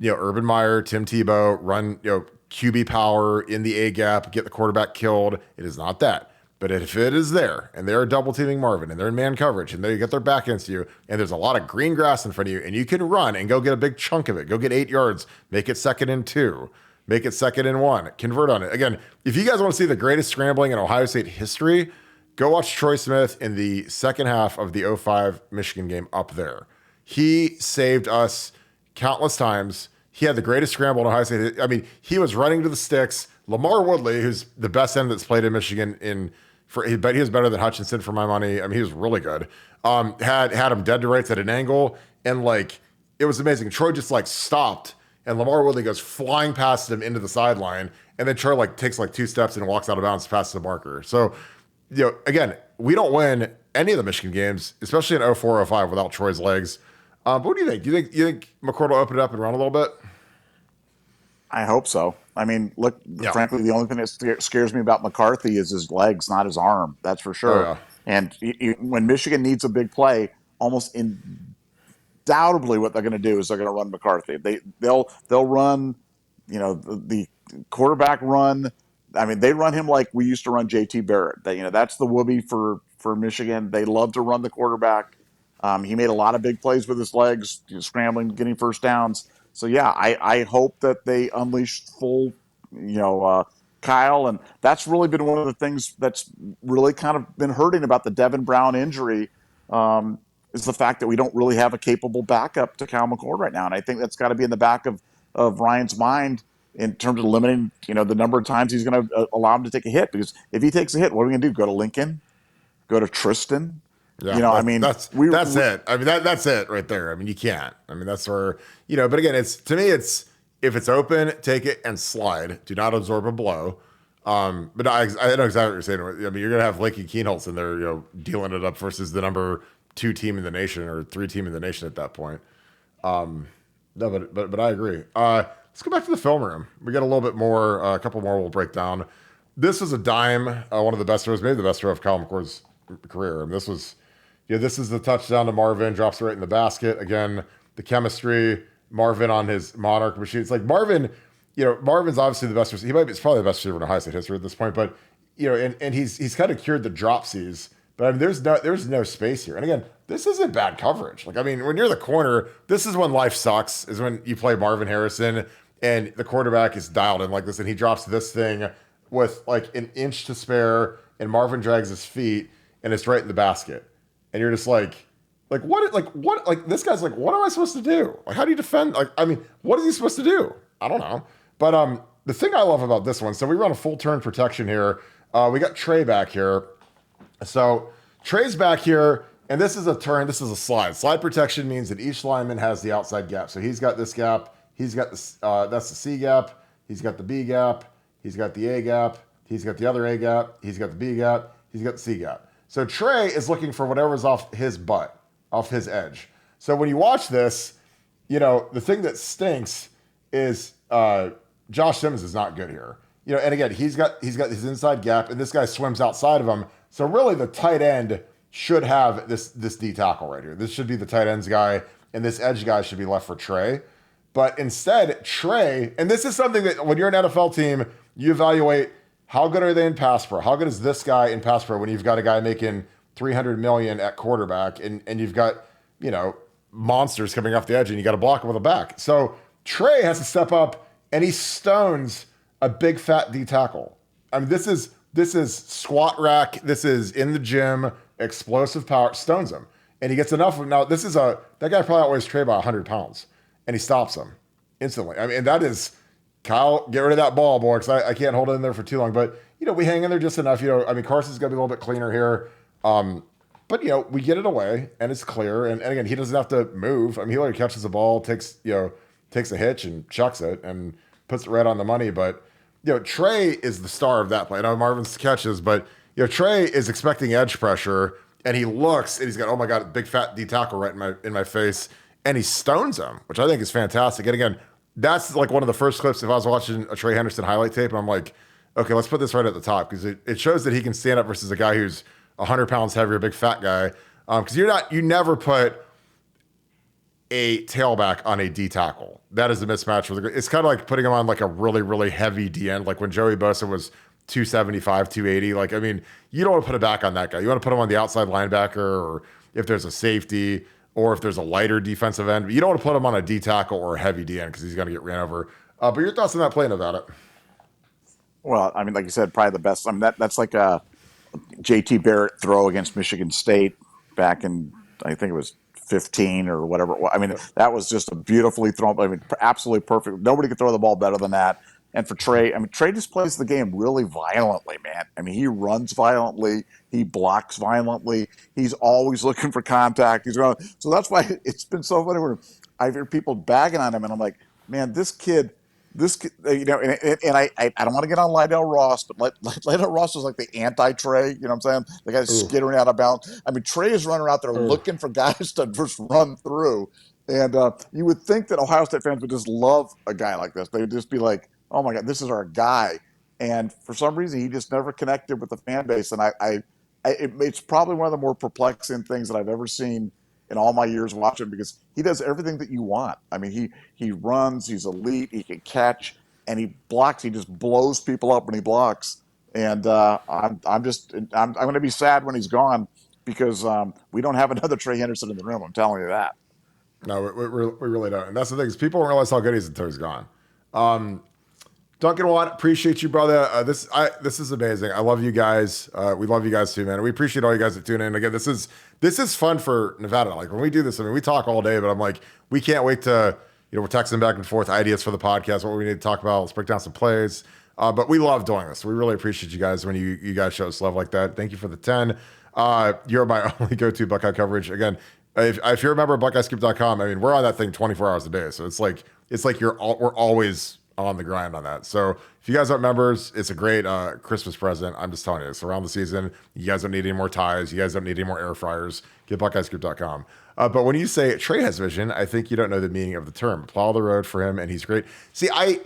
Urban Meyer, Tim Tebow, run, QB power in the A gap, get the quarterback killed. It is not that. But if it is there, and they're double teaming Marvin, and they're in man coverage, and they get their back against you, and there's a lot of green grass in front of you, and you can run and go get a big chunk of it, go get 8 yards, make it 2nd and 2. Make it 2nd and 1. Convert on it. Again, if you guys want to see the greatest scrambling in Ohio State history, go watch Troy Smith in the second half of the 05 Michigan game up there. He saved us countless times. He had the greatest scramble in Ohio State. I mean, he was running to the sticks. Lamar Woodley, who's the best end that's played in Michigan, but he was better than Hutchinson for my money. I mean, he was really good. Had him dead to rights at an angle, and it was amazing. Troy just stopped. And Lamar Woodley goes flying past him into the sideline, and then Troy takes 2 steps and walks out of bounds past the marker. So, again, we don't win any of the Michigan games, especially in 04, 05 without Troy's legs. But what do you think? You think McCord will open it up and run a little bit? I hope so. I mean, look, frankly, the only thing that scares me about McCarthy is his legs, not his arm. That's for sure. Oh, yeah. And when Michigan needs a big play, almost undoubtedly what they're going to do is they're going to run McCarthy. They'll run, the quarterback run. I mean, they run him like we used to run JT Barrett. That's the whoopee for Michigan. They love to run the quarterback. He made a lot of big plays with his legs, scrambling, getting first downs. So yeah, I hope that they unleash full, Kyle, and that's really been one of the things that's really kind of been hurting about the Devin Brown injury. Is the fact that we don't really have a capable backup to Kyle McCord right now. And I think that's got to be in the back of Ryan's mind in terms of limiting, the number of times he's going to allow him to take a hit. Because if he takes a hit, what are we going to do? Go to Lincoln? Go to Tristan? Yeah, that's it. I mean, that's it right there. I mean, you can't. I mean, that's where, but again, to me, if it's open, take it and slide. Do not absorb a blow. But I know exactly what you're saying. I mean, you're going to have Lakey Keenholz in there, dealing it up versus the number 2 team in the nation or 3 team in the nation at that point. No, but I agree. Let's go back to the film room. We got a little bit more, a couple more we'll break down. This was a dime, one of the best throws, maybe the best throw of Kyle McCord's career. I mean, this was, this is the touchdown to Marvin, drops it right in the basket. Again, the chemistry, Marvin on his Monarch machine. It's like Marvin, Marvin's obviously the best receiver. He's probably the best receiver in Ohio State history at this point, but and he's kind of cured the dropsies. But I mean, there's no space here. And again, this isn't bad coverage. Like, I mean, when you're the corner, this is when life sucks, is when you play Marvin Harrison and the quarterback is dialed in like this, and he drops this thing with like an inch to spare, and Marvin drags his feet, and it's right in the basket. And you're just like what, this guy's like, what am I supposed to do? Like, how do you defend? Like, I mean, what is he supposed to do? I don't know. But the thing I love about this one, so we run a full turn protection here. We got Trey back here. So Trey's back here, and this is a turn. This is a slide. Slide protection means that each lineman has the outside gap. So he's got this gap. He's got this. That's the C gap. He's got the B gap. He's got the A gap. He's got the other A gap. He's got the B gap. He's got the C gap. So Trey is looking for whatever's off his butt, off his edge. So when you watch this, the thing that stinks is Josh Simmons is not good here. And again, he's got his inside gap, and this guy swims outside of him. So really, the tight end should have this D tackle right here. This should be the tight ends guy, and this edge guy should be left for Trey. But instead, Trey, and this is something that when you're an NFL team, you evaluate how good are they in pass pro? How good is this guy in pass pro when you've got a guy making $300 million at quarterback, and you've got monsters coming off the edge, and you got to block him with a back. So Trey has to step up, and he stones a big fat D tackle. I mean, this is squat rack. This is in the gym, explosive power, stones him. And he gets enough of, now this is that guy probably outweighs Trey by 100 pounds, and he stops him instantly. I mean, and that is, Kyle, get rid of that ball, boy, because I can't hold it in there for too long. But, we hang in there just enough. I mean, Carson's got to be a little bit cleaner here. But, we get it away, and it's clear. And again, he doesn't have to move. I mean, he literally catches the ball, takes a hitch and chucks it and puts it right on the money. But, Trey is the star of that play. I know Marvin's catches, but, Trey is expecting edge pressure, and he looks, and he's got, oh my God, big fat D tackle right in my face, and he stones him, which I think is fantastic. And again, that's like one of the first clips if I was watching a Trey Henderson highlight tape, and I'm like, okay, let's put this right at the top, because it shows that he can stand up versus a guy who's 100 pounds heavier, big fat guy. Because you never put a tailback on a D tackle. That is a mismatch. It's kind of like putting him on like a really, really heavy D end, like when Joey Bosa was 275, 280. Like, I mean, you don't want to put a back on that guy. You want to put him on the outside linebacker, or if there's a safety, or if there's a lighter defensive end. But you don't want to put him on a D tackle or a heavy D end, because he's going to get ran over. But your thoughts on that play, Nevada? Well, I mean, like you said, probably the best. I mean, that's like a JT Barrett throw against Michigan State back in, I think it was 15 or whatever. I mean, that was just a beautifully thrown. I mean, absolutely perfect. Nobody could throw the ball better than that. And for Trey, I mean, Trey just plays the game really violently, man. I mean, he runs violently. He blocks violently. He's always looking for contact. So that's why it's been so funny where I hear people bagging on him, and I'm like, man, this kid, and I don't want to get on Lydell Ross, but Lydell Ross is like the anti-Trey, you know what I'm saying? The guy's skittering out of bounds. I mean, Trey is running out there looking for guys to just run through. And you would think that Ohio State fans would just love a guy like this. They would just be like, oh my God, this is our guy. And for some reason, he just never connected with the fan base. And it's probably one of the more perplexing things that I've ever seen in all my years watching, because he does everything that you want. I mean, he runs, he's elite, he can catch, and he blocks. He just blows people up when he blocks. And I'm going to be sad when he's gone, because we don't have another Trey Henderson in the room. I'm telling you that. No, we really don't. And that's the thing, is people don't realize how good he is until he's gone. Duncan Watt, appreciate you, brother. This is amazing. I love you guys. We love you guys too, man. We appreciate all you guys that tune in. Again, this is fun for Nevada. Like, when we do this, I mean, we talk all day, but I'm like, we can't wait to, we're texting back and forth ideas for the podcast, what we need to talk about. Let's break down some plays. But we love doing this. We really appreciate you guys when you guys show us love like that. Thank you for the 10. You're my only go-to Buckeye coverage. Again, if you're a member of BuckeyeScoop.com, I mean, we're on that thing 24 hours a day. So it's like we're always on the grind on that. So if you guys aren't members, it's a great Christmas present. I'm just telling you, it's around the season. You guys don't need any more ties. You guys don't need any more air fryers. Get BuckeyeScoop.com. But when you say Trey has vision, I think you don't know the meaning of the term. Plow the road for him, and he's great. See, I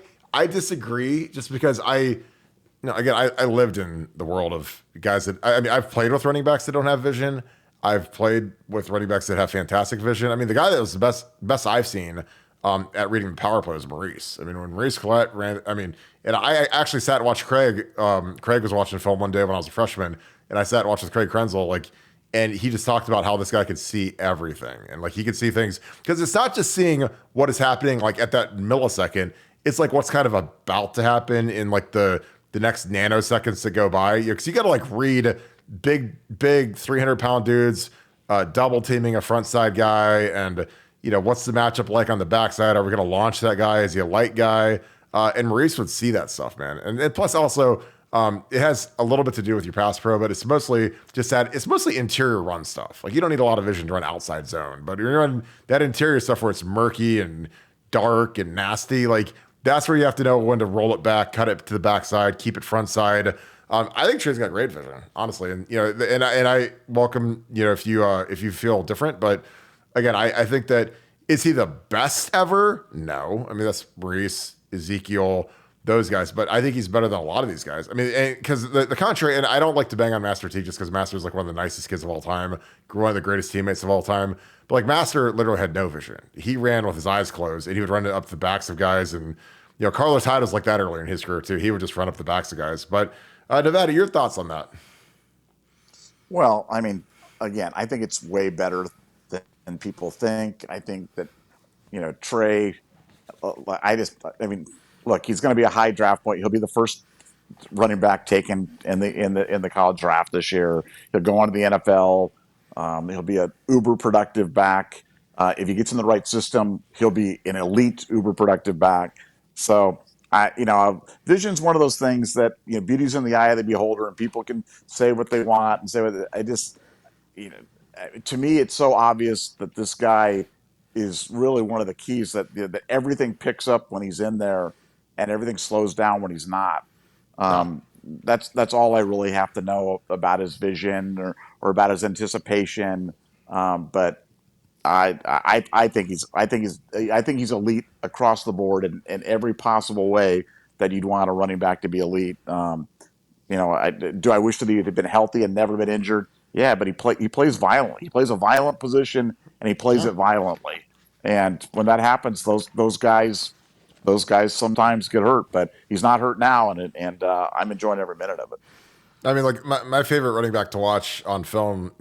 disagree, just because I lived in the world of guys that, I mean, I've played with running backs that don't have vision. I've played with running backs that have fantastic vision. I mean, the guy that was the best I've seen at reading the power play was Maurice. I mean, when Maurice Collette ran, I mean, and I actually sat and watched Craig. Craig was watching film one day when I was a freshman, and I sat and watched with Craig Krenzel, like, and he just talked about how this guy could see everything, and like he could see things because it's not just seeing what is happening like at that millisecond. It's like what's kind of about to happen in like the next nanoseconds that go by. Because you got to like read big 300-pound dudes double teaming a front side guy, and what's the matchup like on the backside? Are we going to launch that guy? Is he a light guy? And Maurice would see that stuff, man. And plus also it has a little bit to do with your pass pro, but it's mostly it's mostly interior run stuff. Like you don't need a lot of vision to run outside zone, but you're running that interior stuff where it's murky and dark and nasty. Like that's where you have to know when to roll it back, cut it to the backside, keep it front side. I think Trey's got great vision, honestly, and I welcome if you feel different, but again, I think that is he the best ever? No, I mean that's Maurice, Ezekiel, those guys, but I think he's better than a lot of these guys. I mean, because the contrary, and I don't like to bang on Master T just because Master's like one of the nicest kids of all time, one of the greatest teammates of all time. But like Master literally had no vision. He ran with his eyes closed, and he would run up the backs of guys, and Carlos Hyde was like that earlier in his career too. He would just run up the backs of guys. But Nevada, your thoughts on that? Well, I mean, again, I think it's way better than people think. I think that Trey. I mean, look, he's going to be a high draft point. He'll be the first running back taken in the college draft this year. He'll go on to the NFL. He'll be an uber productive back. If he gets in the right system, he'll be an elite uber productive back. So vision's one of those things that beauty's in the eye of the beholder, and people can say what they want and say what I just to me, it's so obvious that this guy is really one of the keys that everything picks up when he's in there, and everything slows down when he's not. No. That's all I really have to know about his vision or about his anticipation. But I think he's elite across the board in every possible way that you'd want a running back to be elite. Do I wish that he had been healthy and never been injured? Yeah, but he plays violently. He plays a violent position, and he plays it violently. And when that happens, those guys sometimes get hurt. But he's not hurt now, and I'm enjoying every minute of it. I mean, like my favorite running back to watch on film,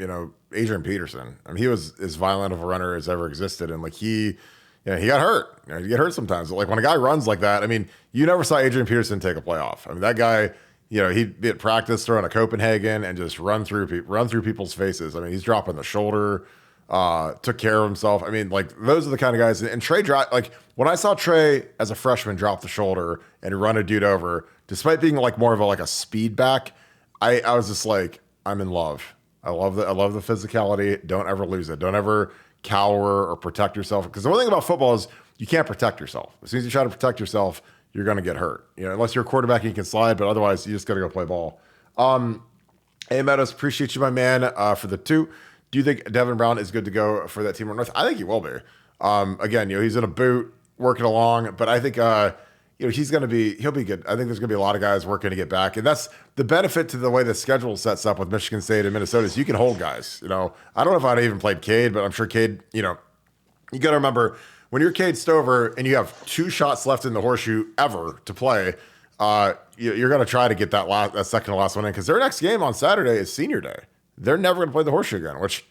Adrian Peterson. I mean, he was as violent of a runner as ever existed, and like he got hurt. You get hurt sometimes. But like when a guy runs like that, I mean, you never saw Adrian Peterson take a play off. I mean, that guy, he'd be at practice throwing a Copenhagen and just run through people's faces. I mean, he's dropping the shoulder, took care of himself. I mean, like those are the kind of guys. And Trey like when I saw Trey as a freshman drop the shoulder and run a dude over, despite being like more of a speed back, I was just like, I'm in love. I love the physicality. Don't ever lose it. Don't ever cower or protect yourself. Because the one thing about football is you can't protect yourself. As soon as you try to protect yourself, you're going to get hurt. Unless you're a quarterback and you can slide, but otherwise you just got to go play ball. Hey, Meadows, appreciate you, my man, for the 2. Do you think Devin Brown is good to go for that team up north? I think he will be. Again, he's in a boot, working along, but I think he'll be good. I think there's going to be a lot of guys working to get back. And that's the benefit to the way the schedule sets up with Michigan State and Minnesota is you can hold guys. I don't know if I'd even played Cade, but I'm sure Cade, you got to remember when you're Cade Stover and you have 2 shots left in the horseshoe ever to play, you're going to try to get that second to last one in because their next game on Saturday is senior day. They're never going to play the horseshoe again, which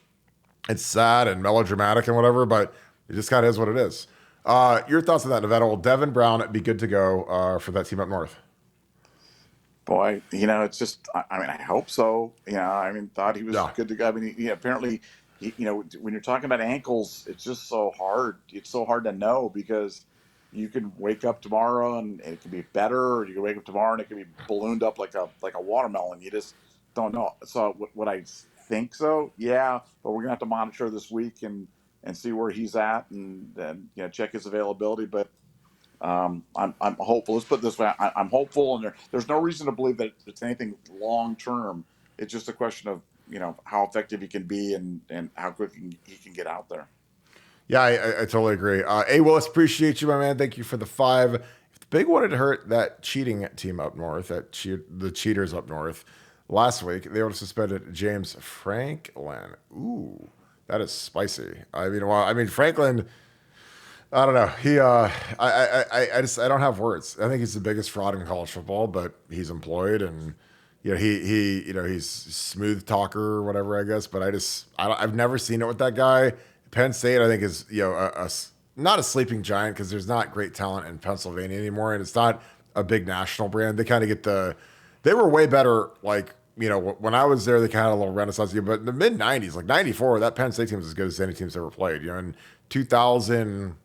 it's sad and melodramatic and whatever, but it just kind of is what it is. Your thoughts on that, Nevada? Will Devin Brown be good to go for that team up north? Boy, it's just, I mean, I hope so. Thought he was good to go. I mean, apparently, when you're talking about ankles, it's just so hard. It's so hard to know because you can wake up tomorrow and it can be better, or you can wake up tomorrow and it can be ballooned up like a watermelon. You just don't know. So what I think so, yeah, but we're going to have to monitor this week and see where he's at and check his availability. But I'm hopeful. Let's put it this way: I'm hopeful, and there's no reason to believe that it's anything long term. It's just a question of how effective he can be and how quick he can get out there. Yeah, I totally agree. A. Willis, appreciate you, my man. Thank you for the 5. If the big wanted to hurt that cheating team up north, the cheaters up north, last week. They would have suspended James Franklin. Ooh, that is spicy. Franklin. I don't know. I don't have words. I think he's the biggest fraud in college football, but he's employed and he's smooth talker or whatever, I guess. But I've never seen it with that guy. Penn State, I think, is not a sleeping giant because there's not great talent in Pennsylvania anymore, and it's not a big national brand. They kind of they were way better. When I was there, they kind of had a little renaissance. But in the mid '90s, like '94, that Penn State team was as good as any team's ever played. In 2000,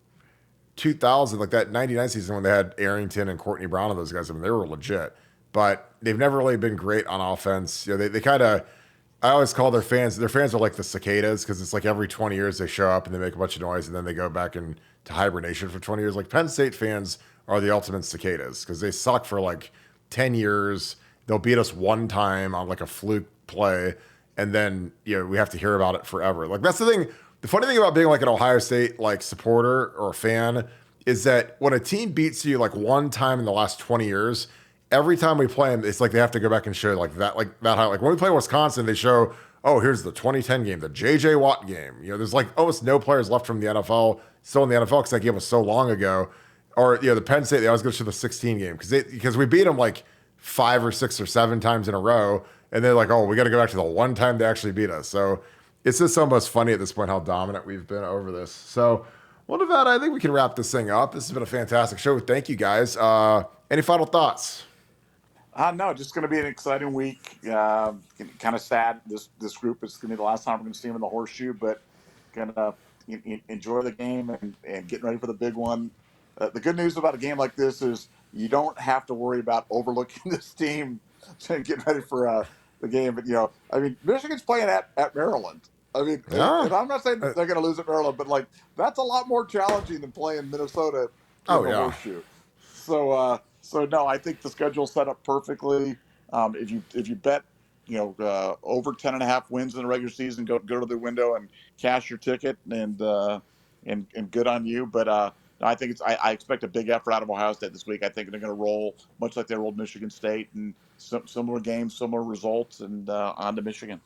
like that 99 season when they had Arrington and Courtney Brown and those guys, they were legit. But they've never really been great on offense. They kind of, I always call their fans are like the cicadas because it's like every 20 years they show up and they make a bunch of noise and then they go back into hibernation for 20 years. Like Penn State fans are the ultimate cicadas because they suck for like 10 years. They'll beat us one time on like a fluke play and then, we have to hear about it forever. Like that's the thing. The funny thing about being like an Ohio State like supporter or fan is that when a team beats you like one time in the last 20 years, every time we play them, it's like they have to go back and show like that how like when we play Wisconsin, they show, oh, here's the 2010 game, the JJ Watt game. There's like almost no players left from the NFL still in the NFL because that game was so long ago. Or the Penn State, they always go to the 16 game because we beat them like 5 or 6 or 7 times in a row, and they're like, oh, we got to go back to the one time they actually beat us. So it's just almost funny at this point how dominant we've been over this. So, well, Nevada, I think we can wrap this thing up. This has been a fantastic show. Thank you, guys. Any final thoughts? No, just going to be an exciting week. Kind of sad. This group is going to be the last time we're going to see them in the horseshoe, but going to enjoy the game and getting ready for the big one. The good news about a game like this is you don't have to worry about overlooking this team and getting ready for the game. But, Michigan's playing at Maryland. Yeah. And I'm not saying they're going to lose at Maryland, but like that's a lot more challenging than playing Minnesota in the horseshoe. So no, I think the schedule's set up perfectly. If you bet over 10.5 wins in the regular season, go to the window and cash your ticket and good on you. But I think I expect a big effort out of Ohio State this week. I think they're going to roll much like they rolled Michigan State and similar games, similar results, and on to Michigan.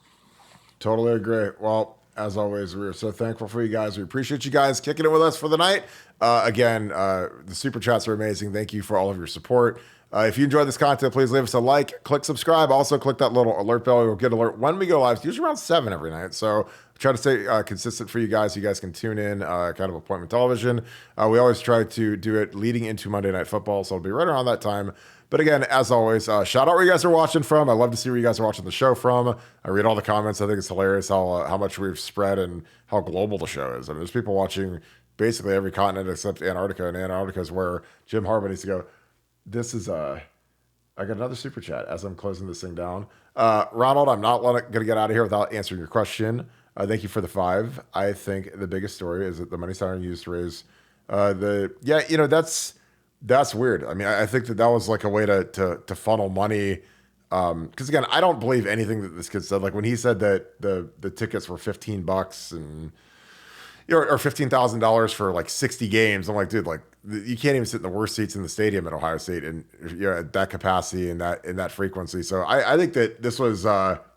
Totally agree. Well, as always, we're so thankful for you guys. We appreciate you guys kicking it with us for the night. Again, the super chats are amazing. Thank you for all of your support. If you enjoyed this content, please leave us a like, click subscribe. Also, click that little alert bell. You'll get alert when we go live. It's usually around 7 every night. So try to stay consistent for you guys. You guys can tune in, kind of appointment television. We always try to do it leading into Monday Night Football, so it'll be right around that time. But again, as always, shout out where you guys are watching from. I love to see where you guys are watching the show from. I read all the comments. I think it's hilarious how much we've spread and how global the show is. There's people watching basically every continent except Antarctica, and Antarctica is where Jim Harbaugh needs to go. This is I got another super chat as I'm closing this thing down. Ronald, I'm not going to get out of here without answering your question. Thank you for the 5. I think the biggest story is that the money Siren used to raise that's weird. I think that was like a way to funnel money. Because again, I don't believe anything that this kid said. Like when he said that the tickets were $15 and or $15,000 for like 60 games. I'm like, dude, like you can't even sit in the worst seats in the stadium at Ohio State and at that capacity and that frequency. So I think that this was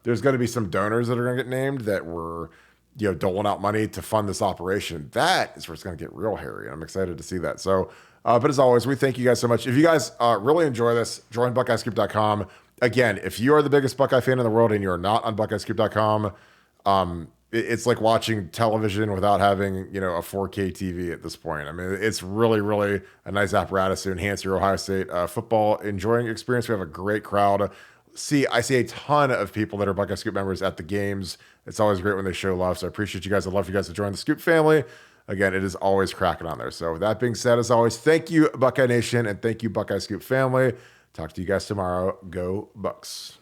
there's going to be some donors that are going to get named that were doling out money to fund this operation. That is where it's going to get real hairy, and I'm excited to see that. So. But as always, we thank you guys so much. If you guys really enjoy this, join BuckeyeScoop.com. Again, if you are the biggest Buckeye fan in the world and you're not on BuckeyeScoop.com, it's like watching television without having, a 4K TV at this point. It's really, really a nice apparatus to enhance your Ohio State football enjoying experience. We have a great crowd. I see a ton of people that are Buckeye Scoop members at the games. It's always great when they show love. So I appreciate you guys. I'd love for you guys to join the Scoop family. Again, it is always cracking on there. So with that being said, as always, thank you, Buckeye Nation, and thank you, Buckeye Scoop family. Talk to you guys tomorrow. Go Bucks.